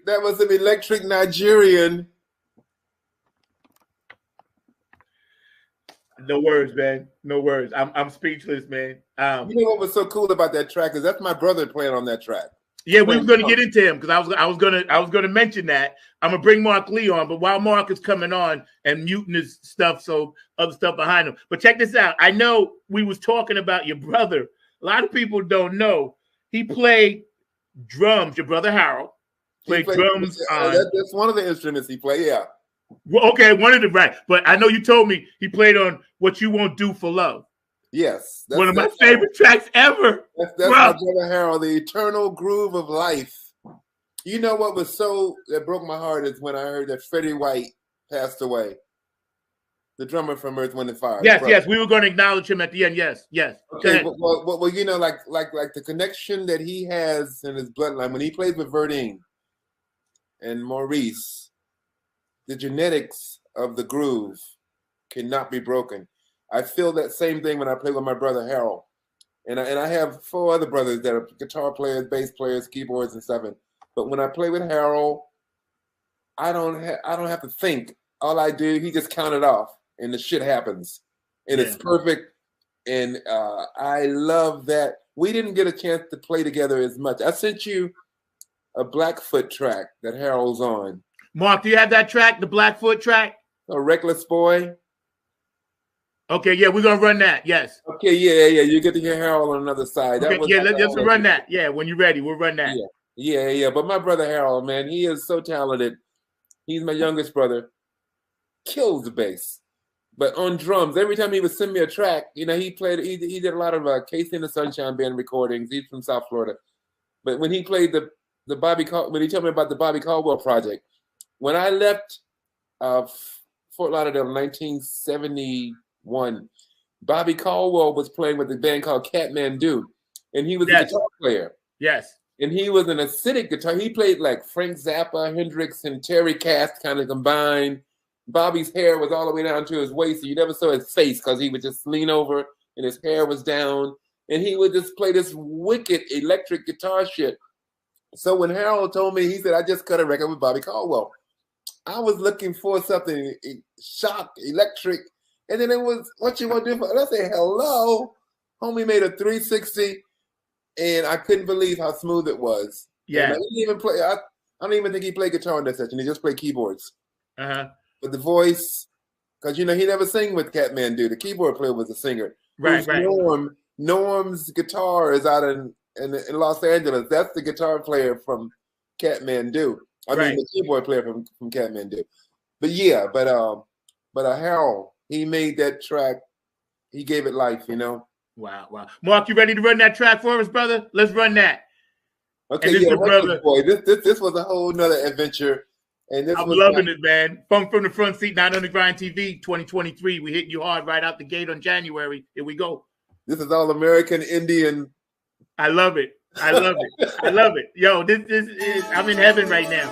Speaker 2: That was some electric Nigerian.
Speaker 3: No words, man. No words. I'm speechless, man.
Speaker 2: You know what was so cool about that track is that's my brother playing on that track.
Speaker 3: Yeah, we were going to get into him because I was going to mention that. I'm gonna bring Mark Lee on, but while Mark is coming on and muting his stuff, so other stuff behind him. But check this out. I know we was talking about your brother. A lot of people don't know he played drums. Your brother Harold played drums.
Speaker 2: That's one of the instruments he played. Yeah.
Speaker 3: Well, okay, one of the right. But I know you told me he played on "What You Won't Do for Love."
Speaker 2: Yes,
Speaker 3: one of my favorite tracks ever.
Speaker 2: That's my brother Harold, the eternal groove of life. You know what was that broke my heart is when I heard that Freddie White passed away, the drummer from Earth, Wind, and Fire.
Speaker 3: Yes, we were going to acknowledge him at the end. Yes.
Speaker 2: Okay, well, you know, like the connection that he has in his bloodline when he plays with Verdine and Maurice, the genetics of the groove cannot be broken. I feel that same thing when I play with my brother Harold, and I have 4 other brothers that are guitar players, bass players, keyboards, and stuff. But when I play with Harold, I don't have to think. All I do, he just count it off, and the shit happens, and it's perfect. And I love that we didn't get a chance to play together as much. I sent you a Blackfoot track that Harold's on.
Speaker 3: Mark, do you have that track, the Blackfoot track?
Speaker 2: A Reckless Boy.
Speaker 3: Okay, yeah, we're gonna run that. Yes.
Speaker 2: Okay, yeah. You get to hear Harold on another side.
Speaker 3: Okay, let's run that. Yeah, when you're ready, we'll run that.
Speaker 2: Yeah. But my brother Harold, man, he is so talented. He's my youngest brother. Kills the bass, but on drums. Every time he would send me a track, you know, he played. He did a lot of Casey and the Sunshine Band recordings. He's from South Florida, but when he played when he told me about the Bobby Caldwell project, when I left Fort Lauderdale in 1971. Bobby Caldwell was playing with a band called Kathmandu, and he was a guitar player.
Speaker 3: Yes.
Speaker 2: And he was an acidic guitar. He played like Frank Zappa, Hendrix, and Terry Kath kind of combined. Bobby's hair was all the way down to his waist, so you never saw his face because he would just lean over and his hair was down. And he would just play this wicked electric guitar shit. So when Harold told me, he said, I just cut a record with Bobby Caldwell. I was looking for something shock, electric. And then it was, what you want to do for us? I said, hello. Homie made a 360, and I couldn't believe how smooth it was.
Speaker 3: Yeah.
Speaker 2: And I didn't even play, I don't even think he played guitar in that session. He just played keyboards.
Speaker 3: Uh-huh.
Speaker 2: With the voice, because, you know, he never sang with Kathmandu. The keyboard player was a singer.
Speaker 3: Right.
Speaker 2: Norm's guitar is out in Los Angeles. That's the guitar player from Kathmandu. I mean, the keyboard player from Kathmandu. But Harold, he made that track. He gave it life, you know.
Speaker 3: Wow. Mark, you ready to run that track for us, brother? Let's run that.
Speaker 2: Okay, brother. Boy, this was a whole nother adventure. And
Speaker 3: I'm loving it, man. Funk from the Front Seat, Not on the Grind TV 2023. We hitting you hard right out the gate on January. Here we go.
Speaker 2: This is all American Indian.
Speaker 3: I love it. I love it. Yo, this is, I'm in heaven right now.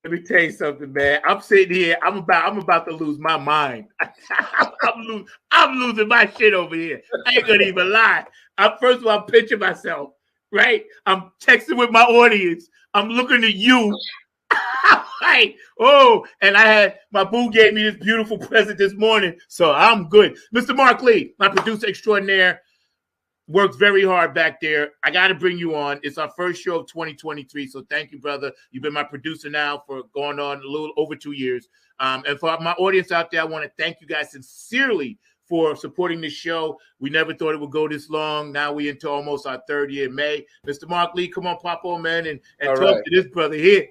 Speaker 3: Let me tell you something, man. I'm sitting here. I'm about to lose my mind. I'm losing my shit over here. I ain't gonna even lie. First of all, I'm picturing myself, right? I'm texting with my audience. I'm looking at you. Right. Oh, and I had my boo gave me this beautiful present this morning, so I'm good. Mr. Mark Lee, my producer extraordinaire, works very hard back there. I got to bring you on. It's our first show of 2023, so thank you, brother. You've been my producer now for going on a little over 2 years. And for my audience out there, I want to thank you guys sincerely for supporting this show. We never thought it would go this long. Now we into almost our third year in May. Mr. Mark Lee, come on, pop on, man, and talk to this brother here.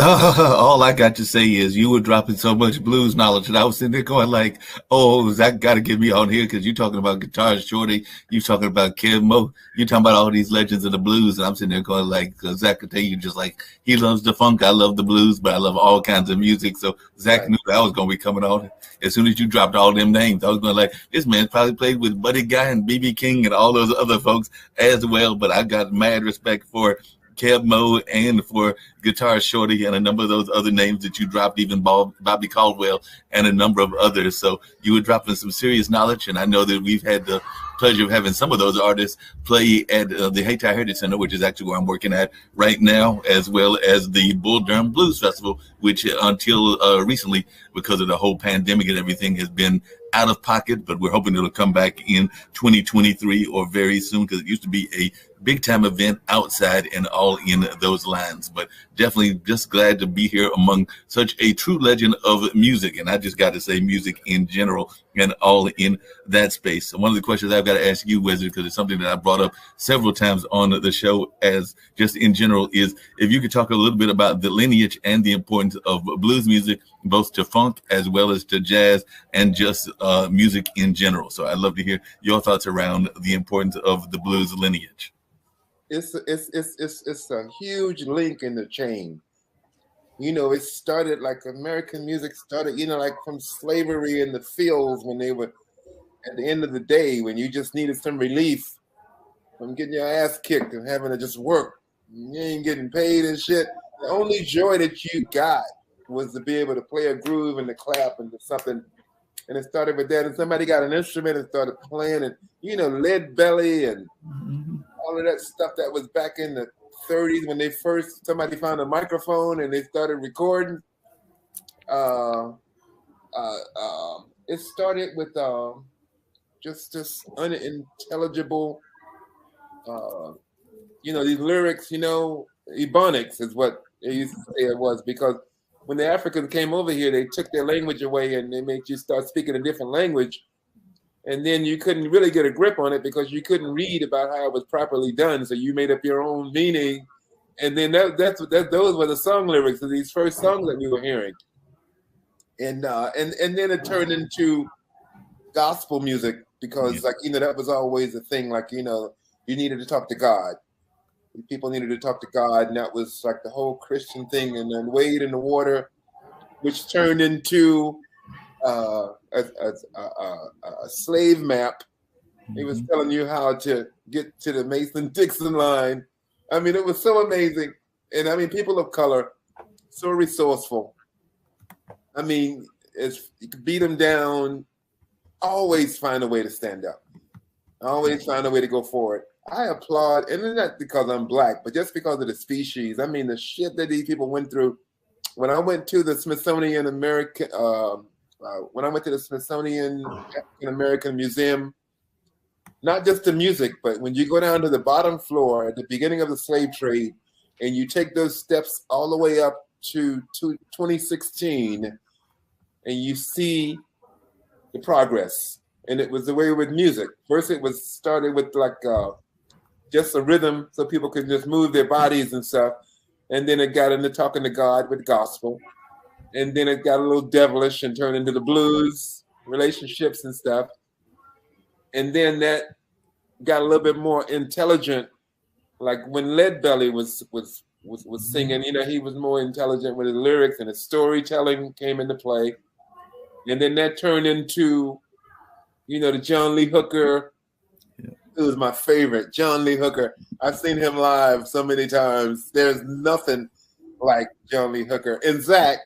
Speaker 5: All I got to say is you were dropping so much blues knowledge, and I was sitting there going like, "Oh, Zach got to get me on here because you're talking about Guitar Shorty, you talking about Kev Mo, you're talking about all these legends of the blues." And I'm sitting there going like, Zach could tell you just like he loves the funk, I love the blues, but I love all kinds of music. So Zach knew that I was going to be coming on. As soon as you dropped all them names, I was going like, this man probably played with Buddy Guy and B.B. King and all those other folks as well. But I got mad respect for Kev Mo and for Guitar Shorty and a number of those other names that you dropped, even Bobby Caldwell and a number of others. So you were dropping some serious knowledge, and I know that we've had the pleasure of having some of those artists play at the Hayti Heritage Center, which is actually where I'm working at right now, as well as the Bull Durham Blues Festival, which until recently, because of the whole pandemic and everything, has been out of pocket, but we're hoping it'll come back in 2023 or very soon, because it used to be a big time event outside and all in those lines. But definitely just glad to be here among such a true legend of music. And I just got to say music in general and all in that space. So one of the questions I've got to ask you, Wizard, because it's something that I brought up several times on the show as just in general, is if you could talk a little bit about the lineage and the importance of blues music, both to funk as well as to jazz and just music in general. So I'd love to hear your thoughts around the importance of the blues lineage.
Speaker 2: It's a huge link in the chain. You know, it started like American music started, you know, like from slavery in the fields when they were at the end of the day, when you just needed some relief from getting your ass kicked and having to just work. You ain't getting paid and shit. The only joy that you got was to be able to play a groove and to clap and to something. And it started with that. And somebody got an instrument and started playing, and, you know, Lead Belly and all of that stuff that was back in the 30s when somebody found a microphone and they started recording. It started with just unintelligible, you know, these lyrics, you know, Ebonics is what they used to say it was, because when the Africans came over here, they took their language away and they made you start speaking a different language. And then you couldn't really get a grip on it because you couldn't read about how it was properly done. So you made up your own meaning. And then those were the song lyrics of these first songs that we were hearing. And then it turned into gospel music because, like, you know, that was always a thing. Like, you know, you needed to talk to God. People needed to talk to God. And that was like the whole Christian thing. And then Wade in the Water, which turned into a slave map. He was telling you how to get to the Mason-Dixon line. I mean, it was so amazing. And I mean, people of color, so resourceful. I mean, you could beat them down, always find a way to stand up. Always find a way to go forward. I applaud, and not because I'm black, but just because of the species. I mean, the shit that these people went through. When I went to the Smithsonian African American Museum, not just the music, but when you go down to the bottom floor at the beginning of the slave trade, and you take those steps all the way up to 2016, and you see the progress. And it was the way with music. First, it was started with like just a rhythm, so people could just move their bodies and stuff. And then it got into talking to God with gospel. And then it got a little devilish and turned into the blues, relationships and stuff. And then that got a little bit more intelligent. Like when Lead Belly was singing, you know, he was more intelligent with his lyrics, and his storytelling came into play. And then that turned into, you know, the John Lee Hooker. It was my favorite, John Lee Hooker. I've seen him live so many times. There's nothing like John Lee Hooker. And Zach,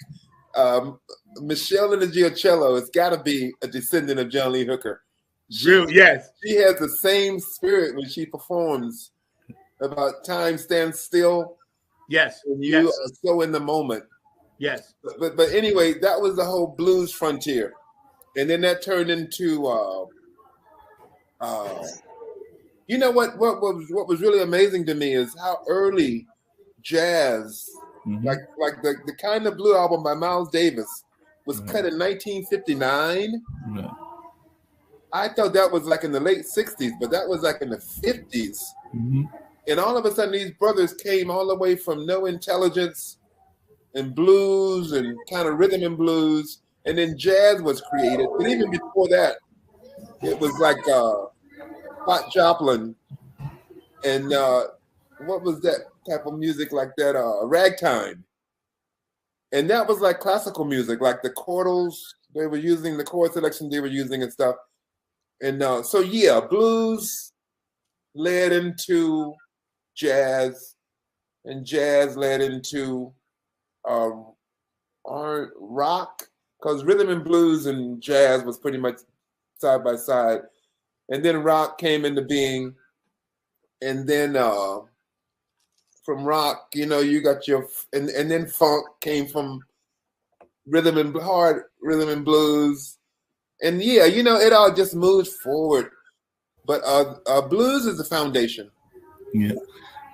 Speaker 2: Michelle Nnajiaocello has got to be a descendant of John Lee Hooker.
Speaker 3: Yes.
Speaker 2: She has the same spirit when she performs about time stands still.
Speaker 3: Yes.
Speaker 2: And you are so in the moment.
Speaker 3: Yes.
Speaker 2: But anyway, that was the whole blues frontier. And then that turned into you know what was really amazing to me is how early jazz, like the Kind of Blue album by Miles Davis was cut in 1959. I thought that was like in the late 60s, but that was like in the 50s. And all of a sudden, these brothers came all the way from No Intelligence and blues and kind of rhythm and blues. And then jazz was created. But even before that, it was like Hot Joplin and what was that type of music like that? Ragtime. And that was like classical music, like the chordals they were using, the chord selection they were using and stuff. And so, yeah, blues led into jazz, and jazz led into rock, because rhythm and blues and jazz was pretty much side by side. And then rock came into being. And then from rock, you know, you got your, and then funk came from hard rhythm and blues. And yeah, you know, it all just moves forward. But blues is the foundation.
Speaker 5: Yeah,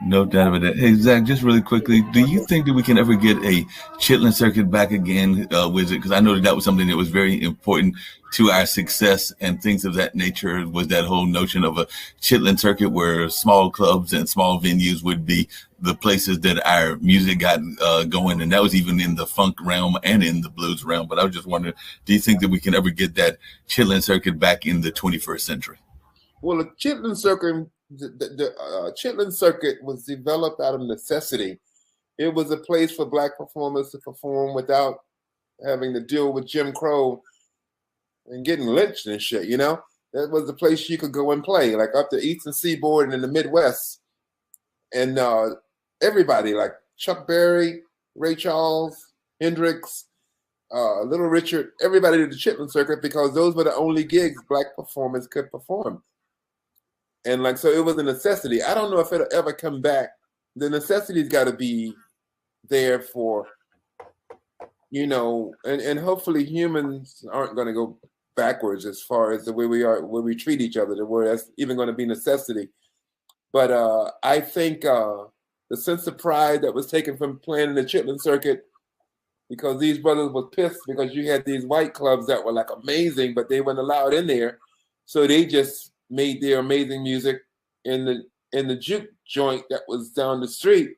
Speaker 5: no doubt about that. Hey, Zach, just really quickly, do you think that we can ever get a Chitlin Circuit back again with it? Because I know that was something that was very important to our success and things of that nature, was that whole notion of a Chitlin Circuit where small clubs and small venues would be the places that our music got going. And that was even in the funk realm and in the blues realm. But I was just wondering, do you think that we can ever get that Chitlin Circuit back in the 21st century?
Speaker 2: Well, the Chitlin Circuit, the Chitlin Circuit was developed out of necessity. It was a place for Black performers to perform without having to deal with Jim Crow and getting lynched and shit, you know? That was the place you could go and play, like up the Eastern Seaboard and in the Midwest. And everybody, like Chuck Berry, Ray Charles, Hendrix, Little Richard, everybody did the Chitlin Circuit because those were the only gigs Black performers could perform. And like, so it was a necessity. I don't know if it'll ever come back. The necessity's got to be there for, you know, and hopefully humans aren't going to go backwards as far as the way we are, where we treat each other, where that's even going to be necessity. But I think the sense of pride that was taken from playing in the Chitlin Circuit, because these brothers were pissed because you had these white clubs that were like amazing, but they weren't allowed in there. So they just made their amazing music in the juke joint that was down the street.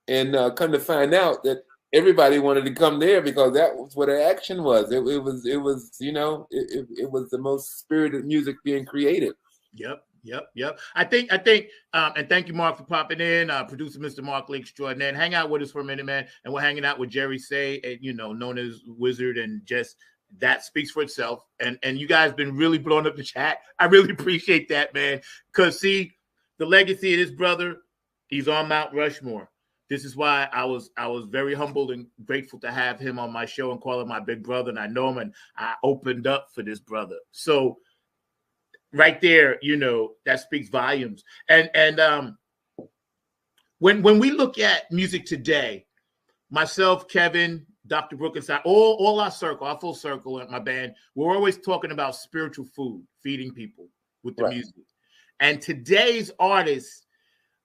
Speaker 2: And come to find out that everybody wanted to come there because that was where the action was. It was, you know, it was the most spirited music being created.
Speaker 3: Yep. I think, and thank you, Mark, for popping in. Producer Mr. Mark Lake Extraordinaire. Hang out with us for a minute, man. And we're hanging out with Jerry Say, and, you know, known as Wizard, and just that speaks for itself. And you guys been really blowing up the chat. I really appreciate that, man. Because see, the legacy of this brother, he's on Mount Rushmore. This is why I was very humbled and grateful to have him on my show and call him my big brother. And I know him, and I opened up for this brother. So right there, you know, that speaks volumes. And when we look at music today, myself, Kevin, Dr. Brooke, and all our circle, our full circle and my band, we're always talking about spiritual food, feeding people with the music. And today's artists,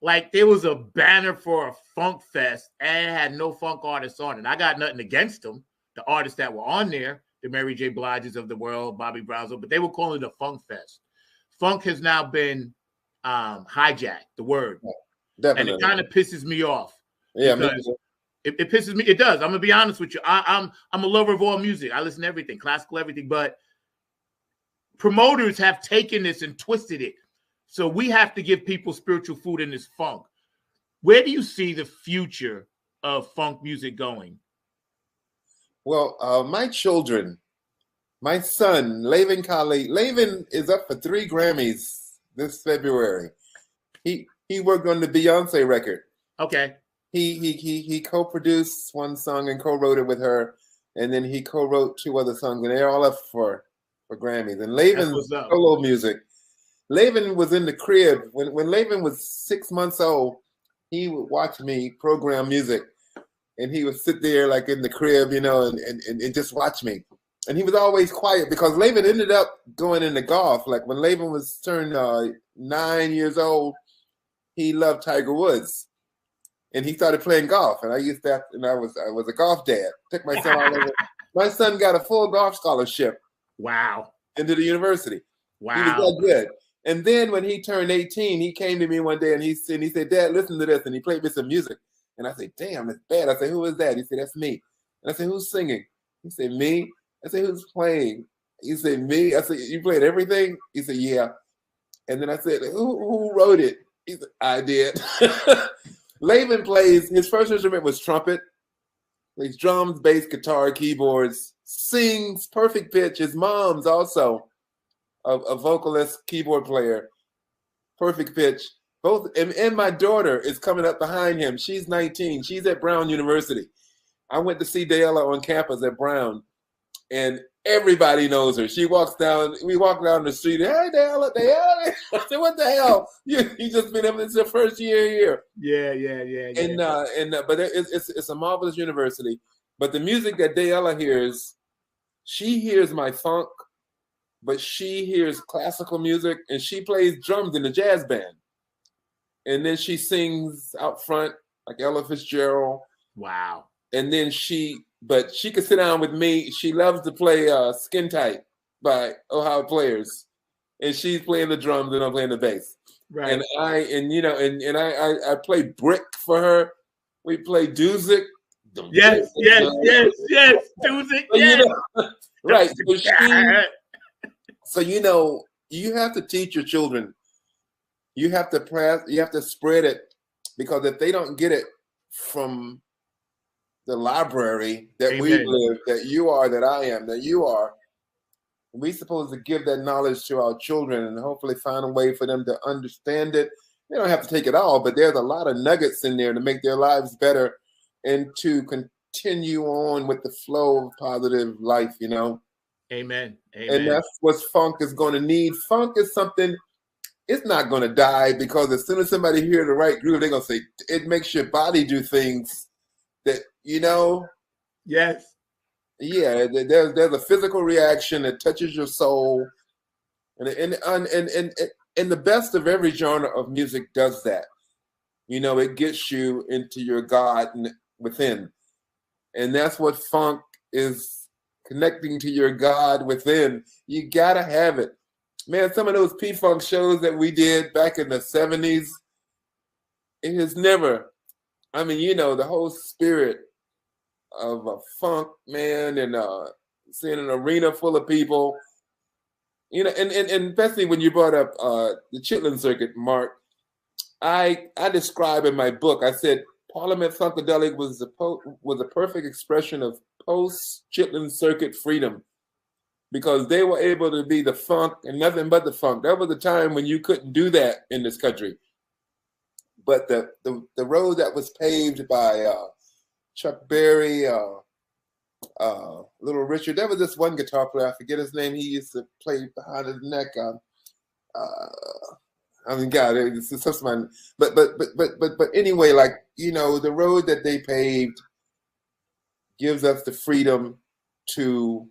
Speaker 3: like, there was a banner for a funk fest and it had no funk artists on it. I got nothing against them, the artists that were on there, the Mary J. Bliges of the world, Bobby Browns, but they were calling it a funk fest. Funk has now been hijacked, the word. Definitely. And it kind of pisses me off.
Speaker 2: Yeah,
Speaker 3: it pisses me. It does. I'm gonna be honest with you. I'm a lover of all music. I listen to everything, classical, everything. But promoters have taken this and twisted it. So we have to give people spiritual food in this funk. Where do you see the future of funk music going?
Speaker 2: Well, my children, my son, Laven Kali, Laven is up for 3 Grammys this February. He worked on the Beyonce record.
Speaker 3: Okay.
Speaker 2: he co-produced one song and co-wrote it with her, and then he co-wrote 2 other songs, and they're all up for Grammys. And Lavin's solo music. Lavin was in the crib when Lavin was 6 months old. He would watch me program music, and he would sit there like in the crib, you know, and just watch me. And he was always quiet because Lavin ended up going into golf. Like when Lavin was turned 9 years old, he loved Tiger Woods, and he started playing golf. And I used that, and I was a golf dad. Took my son all over. My son got a full golf scholarship.
Speaker 3: Wow!
Speaker 2: Into the university.
Speaker 3: Wow!
Speaker 2: He was that good. And then when he turned 18, he came to me one day and he said, "Dad, listen to this." And he played me some music. And I said, "Damn, it's bad." I said, "Who is that?" He said, "That's me." And I said, "Who's singing?" He said, "Me." I said, "Who's playing?" He said, "Me." I said, "You played everything?" He said, "Yeah." And then I said, Who wrote it?" He said, "I did." Lavin plays, his first instrument was trumpet. Plays drums, bass, guitar, keyboards, sings perfect pitch. His mom's also a vocalist, keyboard player, perfect pitch. Both, and my daughter is coming up behind him. She's 19. She's at Brown University. I went to see Dayella on campus at Brown, and everybody knows her. She walks down. We walk down the street. "Hey, Dayella." I said, "What the hell? You just been here. It's your first year here."
Speaker 3: Yeah.
Speaker 2: But it's a marvelous university. But the music that Dayella hears, she hears my funk, but she hears classical music, and she plays drums in a jazz band. And then she sings out front like Ella Fitzgerald.
Speaker 3: Wow.
Speaker 2: And then she could sit down with me. She loves to play Skin Tight by Ohio Players. And she's playing the drums and I'm playing the bass.
Speaker 3: Right.
Speaker 2: And I play brick for her. We play Duzik.
Speaker 3: Yes. Duzik, yes.
Speaker 2: Right. So you have to teach your children. You have to spread it, because if they don't get it from the library that
Speaker 3: Amen.
Speaker 2: we live, that you are, that I am, that you are, we're supposed to give that knowledge to our children and hopefully find a way for them to understand it. They don't have to take it all, but there's a lot of nuggets in there to make their lives better and to continue on with the flow of positive life, you know.
Speaker 3: Amen.
Speaker 2: And that's what funk is going to need. Funk is something, it's not going to die, because as soon as somebody hears the right groove, they're going to say, it makes your body do things that, you know.
Speaker 3: Yes.
Speaker 2: Yeah, there's a physical reaction that touches your soul. And the best of every genre of music does that. You know, it gets you into your God within. And that's what funk is, connecting to your God within. You gotta have it. Man, some of those P-Funk shows that we did back in the 70s, it has never, I mean, you know, the whole spirit of a funk, man, and seeing an arena full of people, you know, and especially when you brought up the Chitlin Circuit, Mark, I describe in my book, I said, Parliament Funkadelic was a perfect expression of post-Chitlin Circuit freedom, because they were able to be the funk and nothing but the funk. That was a time when you couldn't do that in this country. But the road that was paved by Chuck Berry, Little Richard, there was this one guitar player, I forget his name, he used to play behind his neck. I mean, God, it's such man. But anyway, like, you know, the road that they paved gives us the freedom to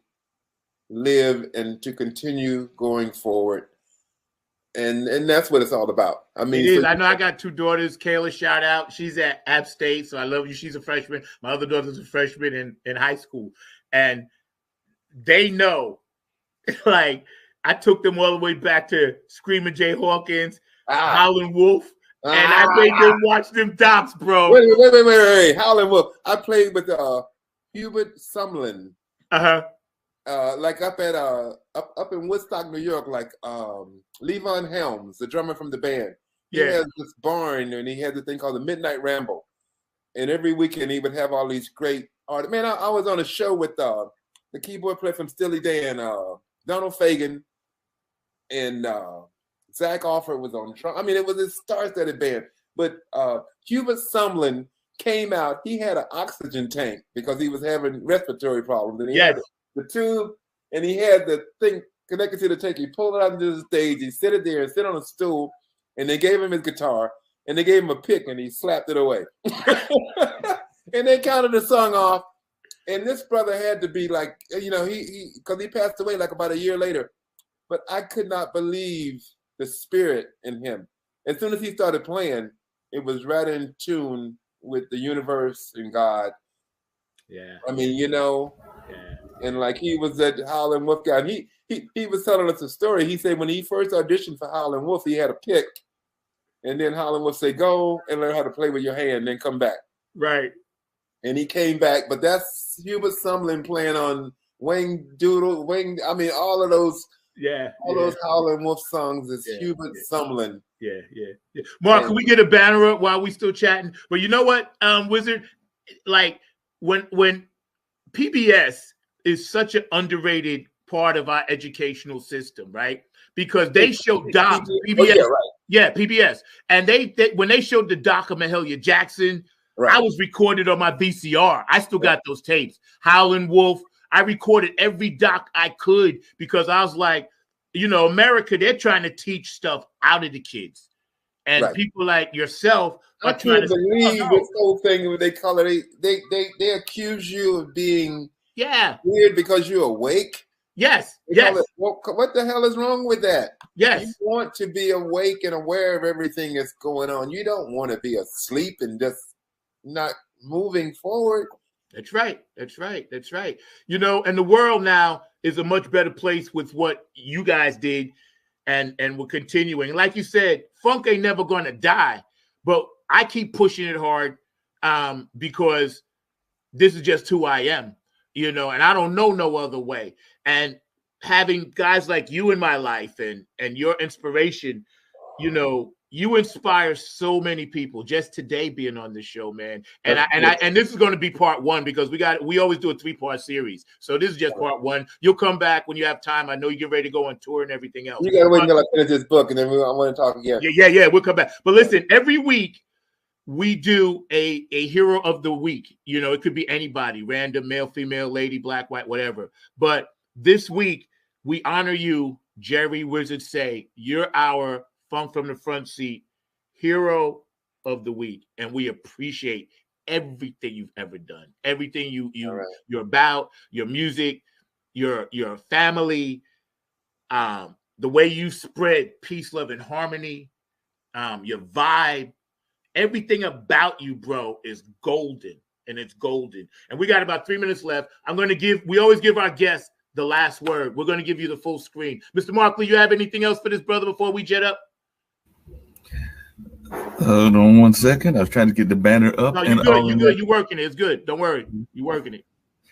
Speaker 2: live and to continue going forward, and that's what it's all about. I mean,
Speaker 3: it is. I know I got 2 daughters. Kayla, shout out. She's at App State, so I love you. She's a freshman. My other daughter's a freshman in high school, and they know, like, I took them all the way back to Screaming Jay Hawkins, Howlin' Wolf, and I made them watch them docs, bro.
Speaker 2: Wait. Howlin' Wolf. I played with Hubert Sumlin. Like up at up in Woodstock, New York, like Levon Helms, the drummer from the band. He has this barn, and he had this thing called the Midnight Ramble. And every weekend he would have all these great artists. Man, I was on a show with the keyboard player from Steely Dan, Donald Fagen, and Zach Offer was on drum. I mean, it was a star-studded band. But Hubert Sumlin came out. He had an oxygen tank because he was having respiratory problems, and he
Speaker 3: Yes.
Speaker 2: had the tube, and he had the thing connected to the tank. He pulled it out into the stage. He sit it there and sit on a stool, and they gave him his guitar, and they gave him a pick, and he slapped it away. And they counted the song off. And this brother had to be like, you know, because he passed away like about a year later. But I could not believe the spirit in him. As soon as he started playing, it was right in tune with the universe and God.
Speaker 3: Yeah.
Speaker 2: I mean, you know,
Speaker 3: Yeah.
Speaker 2: and like he was at Howlin' Wolf guy. And he was telling us a story. He said when he first auditioned for Howlin' Wolf, he had a pick. And then Howlin' Wolf say, go and learn how to play with your hand, then come back.
Speaker 3: Right.
Speaker 2: And he came back, but that's Hubert Sumlin playing on Wayne Doodle, I mean, all of those, those Howlin' Wolf songs is Hubert Sumlin.
Speaker 3: Yeah. Mark, can we get a banner up while we still chatting? But you know what, Wizard? Like when PBS is such an underrated part of our educational system, right? Because they show doc PBS, PBS, and they when they showed the doc of Mahalia Jackson. Right. I was recorded on my VCR. I still got those tapes. Howlin' Wolf. I recorded every doc I could because I was like, you know, America, they're trying to teach stuff out of the kids. And people like yourself are trying to
Speaker 2: believe this whole thing where they call it, they accuse you of being weird because you're awake.
Speaker 3: Yes.
Speaker 2: What the hell is wrong with that?
Speaker 3: Yes.
Speaker 2: You want to be awake and aware of everything that's going on. You don't want to be asleep and just not moving forward.
Speaker 3: That's right. You know, and the world now is a much better place with what you guys did, and we're continuing. Like you said, funk ain't never going to die, but I keep pushing it hard because this is just who I am, you know, and I don't know no other way. And having guys like you in my life and your inspiration, you know, you inspire so many people just today being on the show, man. And this is going to be part one because we always do a 3-part series. So this is just part one. You'll come back when you have time. I know you get ready to go on tour and everything else.
Speaker 2: You got to wait until I finish this book and then I want to talk again.
Speaker 3: Yeah. We'll come back. But listen, every week we do a hero of the week. You know, it could be anybody, random, male, female, lady, black, white, whatever. But this week we honor you, Jerry Wizard Say. You're our Funk from the Front Seat hero of the week, and we appreciate everything you've ever done, everything you're about, your music, your family, the way you spread peace, love, and harmony, your vibe, everything about you, bro, is golden, and it's golden. And we got about 3 minutes left. We always give our guests the last word. We're going to give you the full screen. Mr. Markley, you have anything else for this brother before we jet up?
Speaker 5: Hold on 1 second. I was trying to get the banner up.
Speaker 3: No, you're good. You're working it. It's good. Don't worry. You're working it.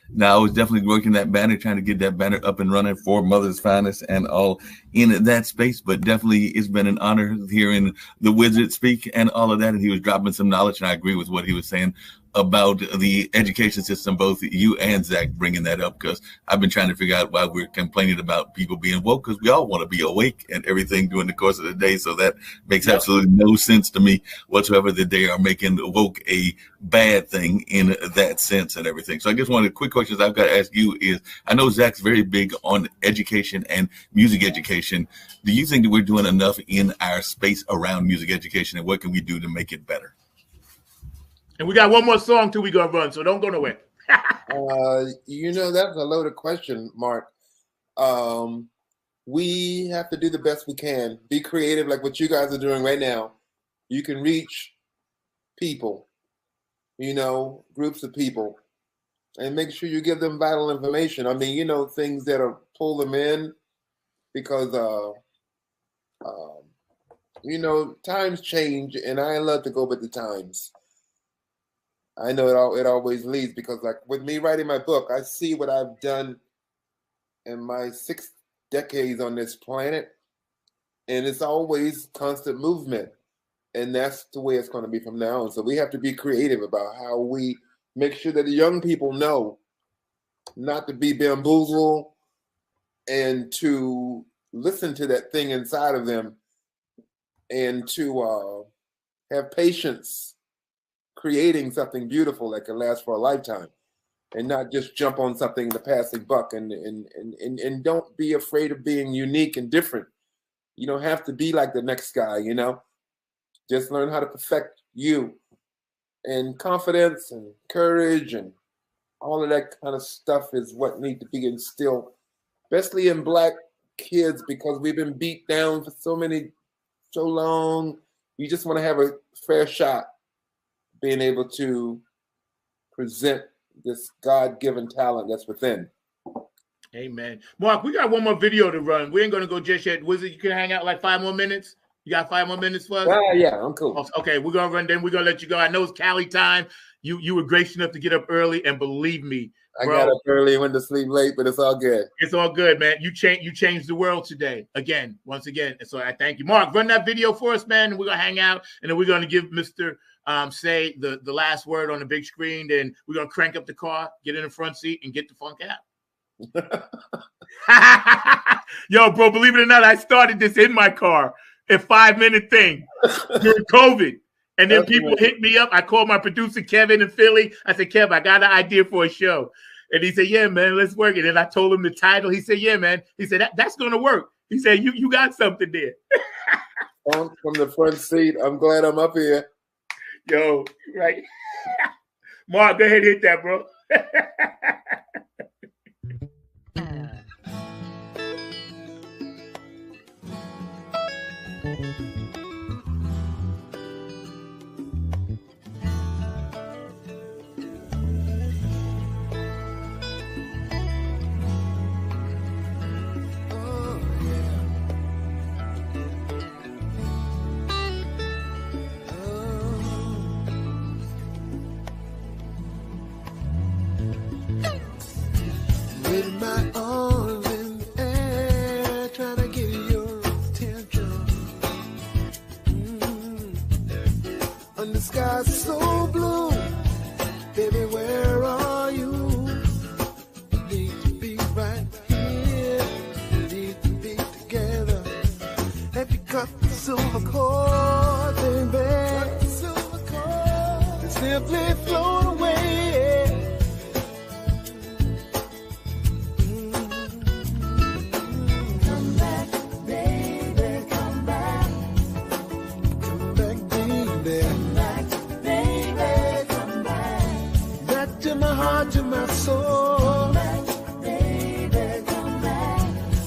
Speaker 5: Now, I was definitely working that banner, trying to get that banner up and running for Mother's Finest and all in that space. But definitely it's been an honor hearing the Wizard speak and all of that. And he was dropping some knowledge. And I agree with what he was saying about the education system, both you and Zach bringing that up, because I've been trying to figure out why we're complaining about people being woke, because we all want to be awake and everything during the course of the day. So that makes absolutely no sense to me whatsoever that they are making woke a bad thing in that sense and everything. So I guess one of the quick questions I've got to ask you is, I know Zach's very big on education and music education. Do you think that we're doing enough in our space around music education, and what can we do to make it better?
Speaker 3: And we got one more song till we go run, so don't go nowhere.
Speaker 2: You know, that's a loaded question, Mark. We have to do the best we can. Be creative like what you guys are doing right now. You can reach people, you know, groups of people, and make sure you give them vital information. I mean, you know, things that'll pull them in because, you know, times change, and I love to go with the times. I know it always leads, because like with me writing my book, I see what I've done in my 6 decades on this planet, and it's always constant movement, and that's the way it's going to be from now on. So we have to be creative about how we make sure that the young people know not to be bamboozled and to listen to that thing inside of them, and to have patience, creating something beautiful that can last for a lifetime, and not just jump on something in the passing buck. And don't be afraid of being unique and different. You don't have to be like the next guy, you know. Just learn how to perfect you. And confidence and courage and all of that kind of stuff is what need to be instilled, especially in Black kids, because we've been beat down for so long. You just want to have a fair shot being able to present this God-given talent that's within.
Speaker 3: Amen. Mark, we got one more video to run. We ain't going to go just yet. Wizard, you can hang out like 5 more minutes? You got 5 more minutes for us?
Speaker 2: Yeah, I'm cool.
Speaker 3: Okay, we're going to run, then we're going to let you go. I know it's Cali time. You were gracious enough to get up early, and believe me, bro,
Speaker 2: I got up early, went to sleep late, but it's all good.
Speaker 3: It's all good, man. You changed the world today, once again. And so I thank you. Mark, run that video for us, man, and we're going to hang out, and then we're going to give Mr. Say the last word on the big screen, then we're going to crank up the car, get in the front seat, and get the funk out. Yo, bro, believe it or not, I started this in my car, a 5-minute thing during COVID. And then people hit me up. I called my producer, Kevin, in Philly. I said, Kev, I got an idea for a show. And he said, yeah, man, let's work it. And I told him the title. He said, yeah, man. He said, that's going to work. He said, you got something there.
Speaker 2: From the front seat. I'm glad I'm up here.
Speaker 3: Yo, right. Mark, go ahead and hit that, bro.
Speaker 6: Sky's so blue, baby, where are you? You need to be right here, you need to be together. Have you cut the silver cord, baby? The silver cord, and simply float away. Come back, baby, come back. Come back, baby. To my heart, to my soul. Come back, baby, come back.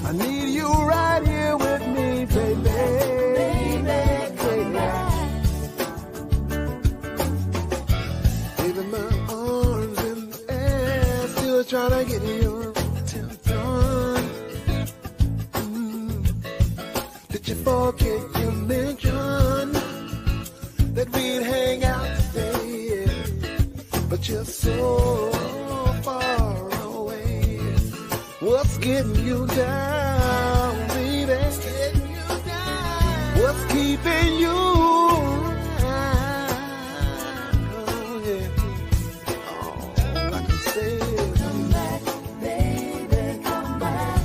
Speaker 6: I need you right here with me, baby. Baby, come back. Baby, my arms in the air, still trying to get your attention. Did you forget you mentioned that we'd hang out today? But you're so far away. What's getting you down, baby? What's keeping you around? Oh, yeah. All I can say is come back, baby, come back.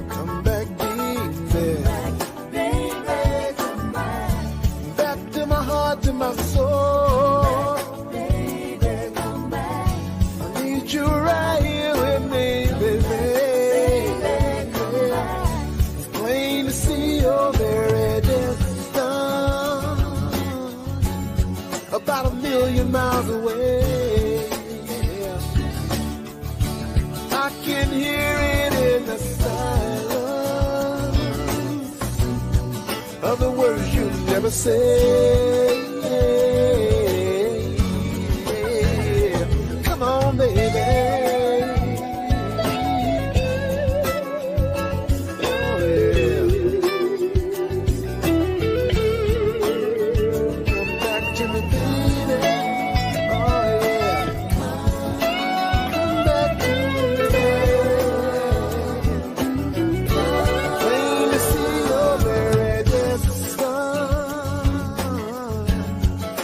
Speaker 6: Come back, baby. Come back, baby, come back. Back to my heart, to my soul. You right here with me, baby. It's plain to see you're very distant, about 1,000,000 miles away. I can hear it in the silence of the words you never say. Come on, baby.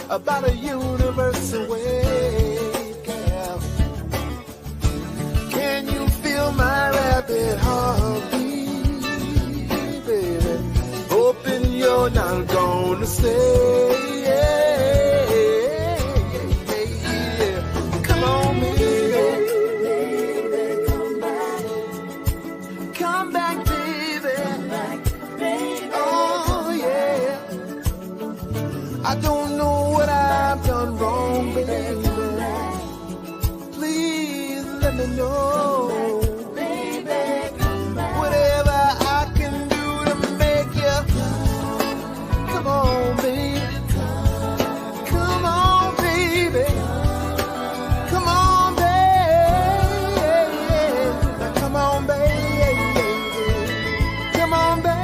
Speaker 6: About a universe away, girl. Can you feel my rapid heartbeat, baby? Hoping you're not gonna stay. I don't know what I've done wrong, baby. Please let me know. Whatever I can do to make you come on, baby. Come on, baby. Come on, baby. Come on, baby. Come on, baby.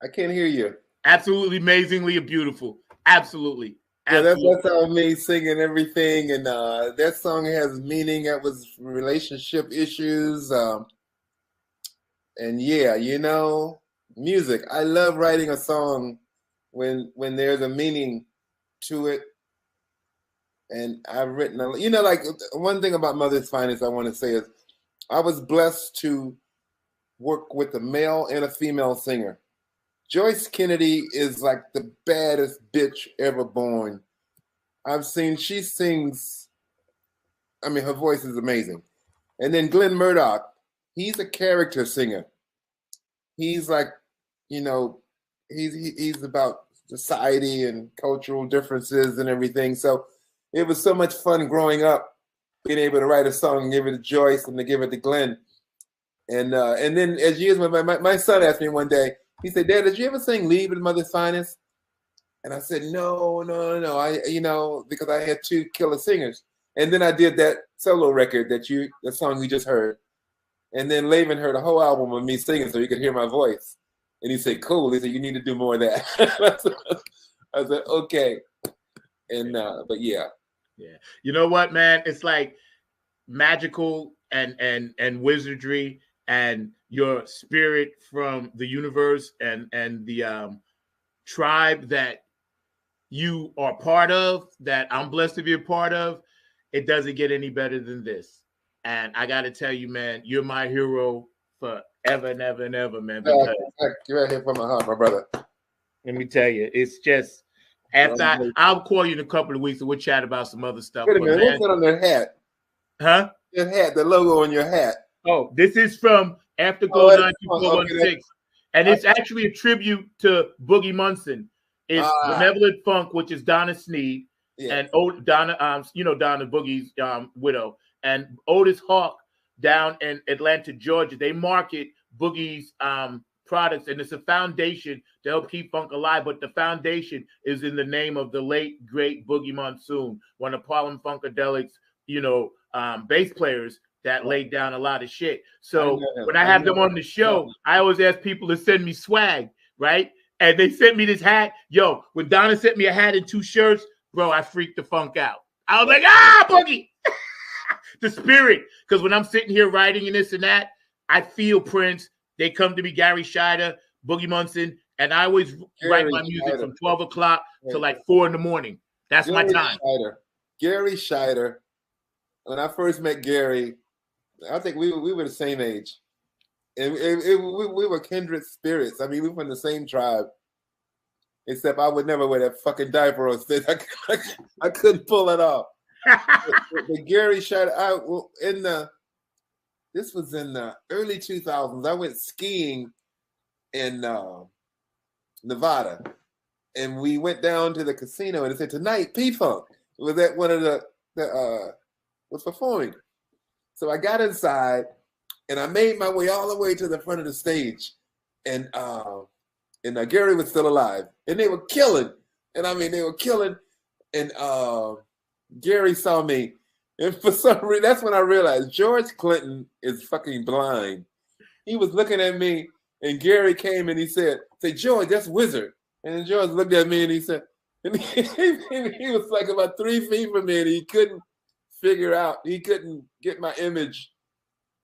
Speaker 2: I can't hear you.
Speaker 3: Absolutely amazingly beautiful. Absolutely.
Speaker 2: Yeah,
Speaker 3: Absolutely.
Speaker 2: that's how me singing everything, and that song has meaning. That was relationship issues, and yeah, you know, music. I love writing a song when there's a meaning to it. And I've written, you know, like one thing about Mother's Finest I want to say is I was blessed to work with a male and a female singer. Joyce Kennedy is like the baddest bitch ever born. She sings, I mean, her voice is amazing. And then Glenn Murdoch, he's a character singer. He's like, you know, he's about society and cultural differences and everything. So it was so much fun growing up, being able to write a song and give it to Joyce and to give it to Glenn. And then as years went by, my son asked me one day, he said, "Dad, did you ever sing Leave at Mother's Finest?" And I said, no. Because I had two killer singers. And then I did that solo record the song you just heard. And then Laven heard a whole album of me singing so he could hear my voice. And he said, cool. He said, you need to do more of that. I said, okay. And, but yeah.
Speaker 3: Yeah. You know what, man? It's like magical and wizardry and your spirit from the universe and the tribe that you are part of, that I'm blessed to be a part of. It doesn't get any better than this. And I got to tell you, man, you're my hero forever and ever and ever, man.
Speaker 2: You're right here from my heart, my brother.
Speaker 3: Let me tell you, it's just after I'll call you in a couple of weeks and we'll chat about some other stuff.
Speaker 2: Wait a minute, what's that on their hat?
Speaker 3: Huh?
Speaker 2: Your hat, the logo on your hat.
Speaker 3: Oh, this is from Afterglow 92416. And it's actually a tribute to Boogie Munson. It's Benevolent Funk, which is Donna Sneed, and Donna, Donna Boogie's widow, and Otis Hawk down in Atlanta, Georgia. They market Boogie's products, and it's a foundation to help keep funk alive. But the foundation is in the name of the late great Boogie Monsoon, one of Harlem Funkadelics, bass players that laid down a lot of shit. So when I have them on the show, I always ask people to send me swag, right? And they sent me this hat. Yo, when Donna sent me a hat and 2 shirts, bro, I freaked the funk out. I was like, Boogie! The spirit. Because when I'm sitting here writing and this and that, I feel Prince. They come to me, Gary Scheider, Boogie Munson, and I always write my music from 12 o'clock to like 4 in the morning. That's my time.
Speaker 2: Gary Scheider. When I first met Gary, I think we were the same age. And we were kindred spirits. I mean, we were from the same tribe. Except I would never wear that fucking diaper on stage. I couldn't pull it off. But Gary Scheider, this was in the early 2000s. I went skiing in Nevada. And we went down to the casino and it said, tonight, P-Funk. It was at one of was performing. So I got inside and I made my way all the way to the front of the stage. And Gary was still alive. And they were killing. And I mean, they were killing. And Gary saw me And for some reason, that's when I realized George Clinton is fucking blind. He was looking at me, and Gary came and he said, "Say, George, that's Wizard." And George looked at me and he said, and he was like about 3 feet from me, and he couldn't figure out, he couldn't get my image.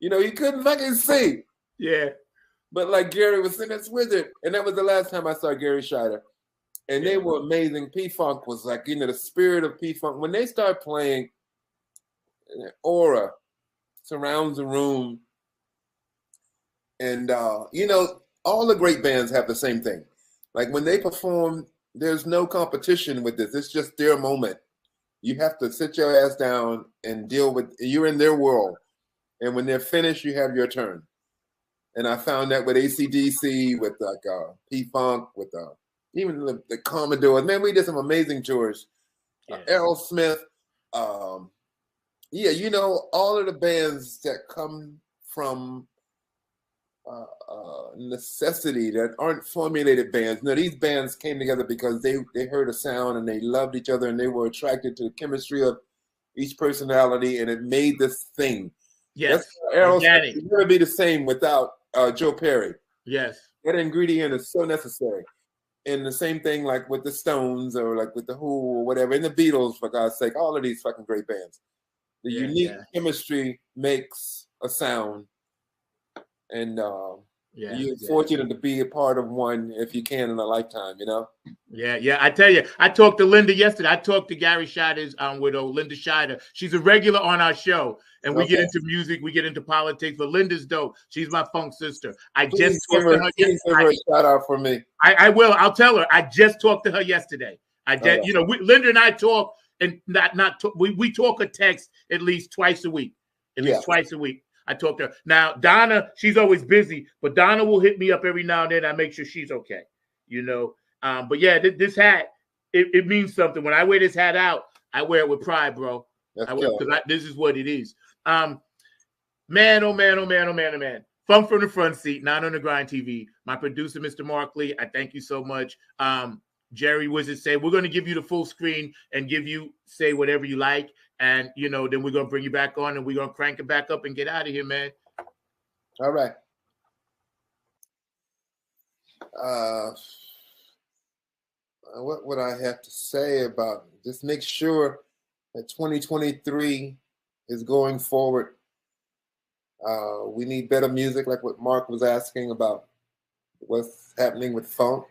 Speaker 2: You know, he couldn't fucking see.
Speaker 3: Yeah.
Speaker 2: But like Gary was saying, that's Wizard. And that was the last time I saw Gary Scheider. And they were amazing. P-Funk was like, you know, the spirit of P-Funk. When they start playing, aura surrounds the room. And, you know, all the great bands have the same thing. Like when they perform, there's no competition with this. It's just their moment. You have to sit your ass down and deal with, you're in their world. And when they're finished, you have your turn. And I found that with AC/DC, with like P-Funk, with even the Commodores. Man, we did some amazing tours. Aerosmith. Yeah, you know, all of the bands that come from necessity, that aren't formulated bands. No, these bands came together because they heard a sound and they loved each other and they were attracted to the chemistry of each personality, and it made this thing.
Speaker 3: Yes,
Speaker 2: Aerosmith would never be the same without Joe Perry.
Speaker 3: Yes,
Speaker 2: that ingredient is so necessary. And the same thing like with the Stones or like with the Who or whatever, and the Beatles, for God's sake, all of these fucking great bands. The unique chemistry makes a sound, and you're fortunate to be a part of one if you can in a lifetime, you know?
Speaker 3: Yeah. I tell you, I talked to Linda yesterday. I talked to Gary Scheider's widow, Linda Scheider. She's a regular on our show, and we get into music, we get into politics, but Linda's dope. She's my funk sister.
Speaker 2: Please just talked to her yesterday. Give her a shout out for me.
Speaker 3: I will. I'll tell her. I just talked to her yesterday. You know, Linda and I talk, and we talk or text at least twice a week. At least twice a week. I talk to her. Now, Donna, she's always busy, but Donna will hit me up every now and then. I make sure she's okay, you know. But yeah, this hat, it means something. When I wear this hat out, I wear it with pride, bro. This is what it is. Man, oh man. Funk from the Front Seat, Not on the Grind TV. My producer, Mr. Mark Lee, I thank you so much. Jerry Wizard said, we're going to give you the full screen and say whatever you like. And, you know, then we're going to bring you back on and we're going to crank it back up and get out of here, man.
Speaker 2: All right. What would I have to say about it? Just make sure that 2023 is going forward. We need better music, like what Mark was asking about what's happening with funk.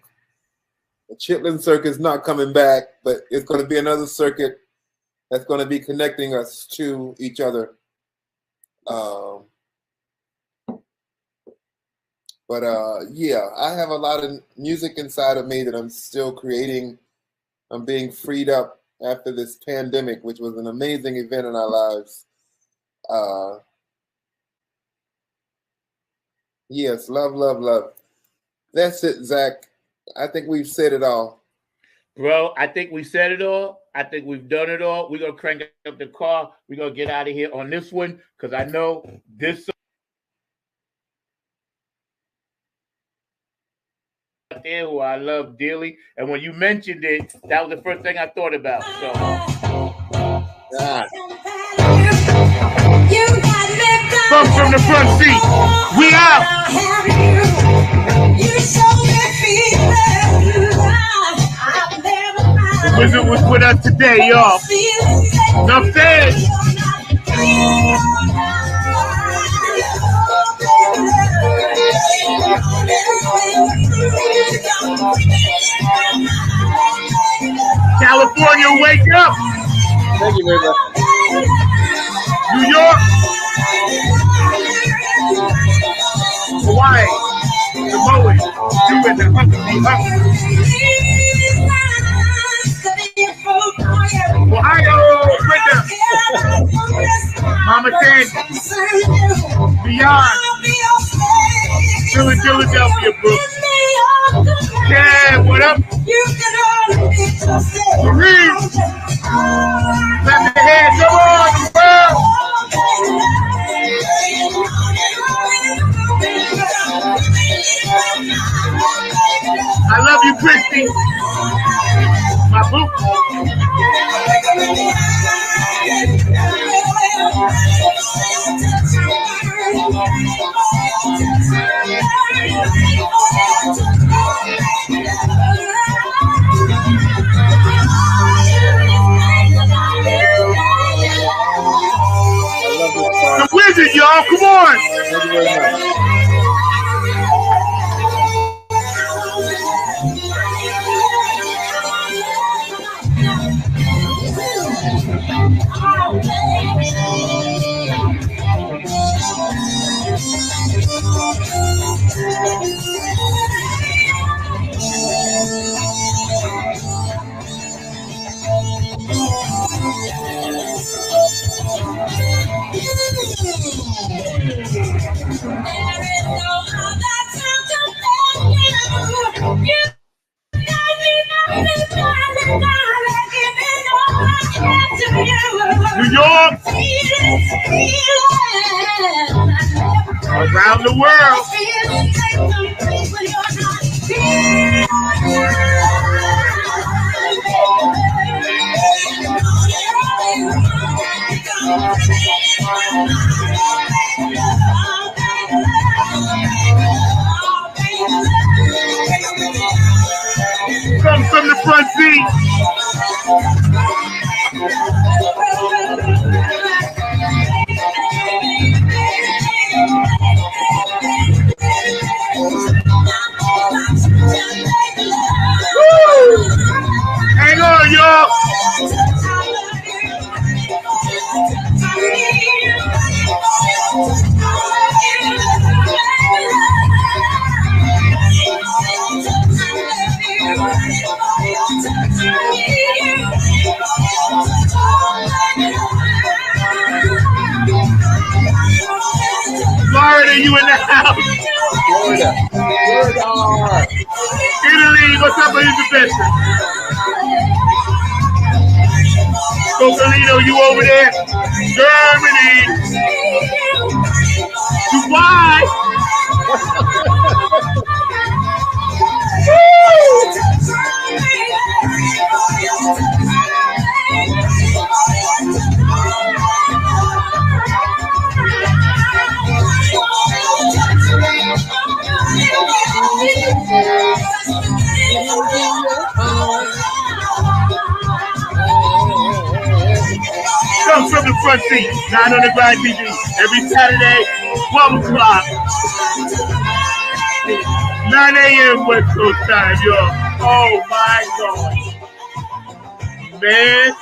Speaker 2: The Chitlin circuit is not coming back, but it's going to be another circuit that's going to be connecting us to each other. Yeah, I have a lot of music inside of me that I'm still creating. I'm being freed up after this pandemic, which was an amazing event in our lives. Yes, love. That's it, Zach. I think we've said it all.
Speaker 3: Bro, I think we said it all. I think we've done it all. We're going to crank up the car. We're going to get out of here on this one because I know this there who I love dearly. And when you mentioned it, that was the first thing I thought about. So, Funk from the Front Seat. We out. The Wizard was with us today, y'all. Enough said. California, wake up.
Speaker 2: Thank you very much.
Speaker 3: New York. Hawaii. Samoa. Cuba, the Ohio, Brenda. Mama Sandy. Beyond. Philadelphia, Brooks. Yeah, what up? Marine. Clap your hands. Come on, world. I love you, Christy. My boo.
Speaker 1: y'all. Come on.
Speaker 2: Thank you very much.
Speaker 1: New York, around the world. Come from the front seat. Woo! Hang on, y'all. Florida, you in the house.
Speaker 2: Florida.
Speaker 1: Italy, what's up with the business? Cocolino, you over there? Germany. Dubai. Come from the front seat, 9 on the Grind TV, every Saturday, 12 o'clock, 9 a.m. West Coast time, y'all. Oh my God. Man,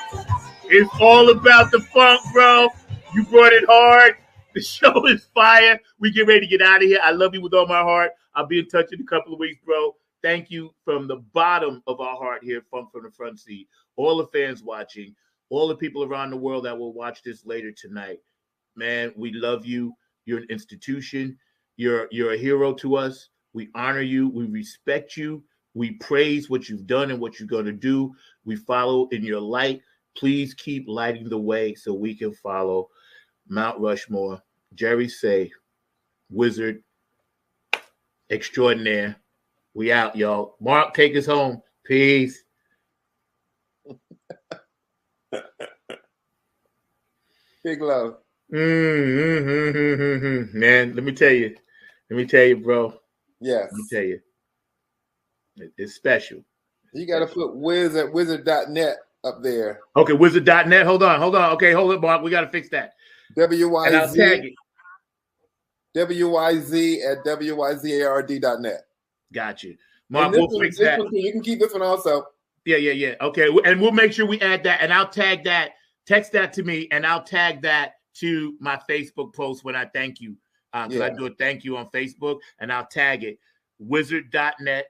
Speaker 1: it's all about the funk, bro. You brought it hard. The show is fire. We get ready to get out of here. I love you with all my heart. I'll be in touch in a couple of weeks, bro. Thank you from the bottom of our heart here, Funk from the Front Seat. All the fans watching, all the people around the world that will watch this later tonight. Man, we love you. You're an institution. You're a hero to us. We honor you. We respect you. We praise what you've done and what you're going to do. We follow in your light. Please keep lighting the way so we can follow Mount Rushmore. Jerry Say, Wizard Extraordinaire. We out, y'all. Mark, take us home. Peace.
Speaker 2: Big love.
Speaker 1: Man, let me tell you, bro.
Speaker 2: Yes.
Speaker 1: Let me tell you. It's special.
Speaker 2: You got to put Wiz at wizard.net up there.
Speaker 1: Okay, wizard.net. Hold on. Okay, hold it, Mark. We got to fix that.
Speaker 2: WYZ.
Speaker 1: And I'll tag it.
Speaker 2: WYZ at WYZARD.net.
Speaker 1: Got you. Mark, we'll fix that.
Speaker 2: You can keep this one also.
Speaker 1: Yeah. Okay, and we'll make sure we add that, and I'll tag that. Text that to me, and I'll tag that to my Facebook post when I thank you. Because I do a thank you on Facebook, and I'll tag it. Wizard.net.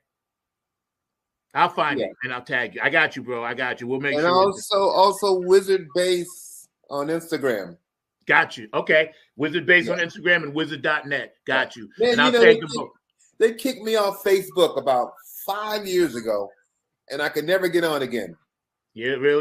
Speaker 1: I'll find it, and I'll tag you. I got you, bro. I got you. We'll make sure.
Speaker 2: And also Wizard Base on Instagram.
Speaker 1: Got you. Okay. Wizard Base on Instagram and wizard.net. Got you.
Speaker 2: Man,
Speaker 1: and I'll tag them both.
Speaker 2: They kicked me off Facebook about 5 years ago, and I could never get on again.
Speaker 1: Yeah, really?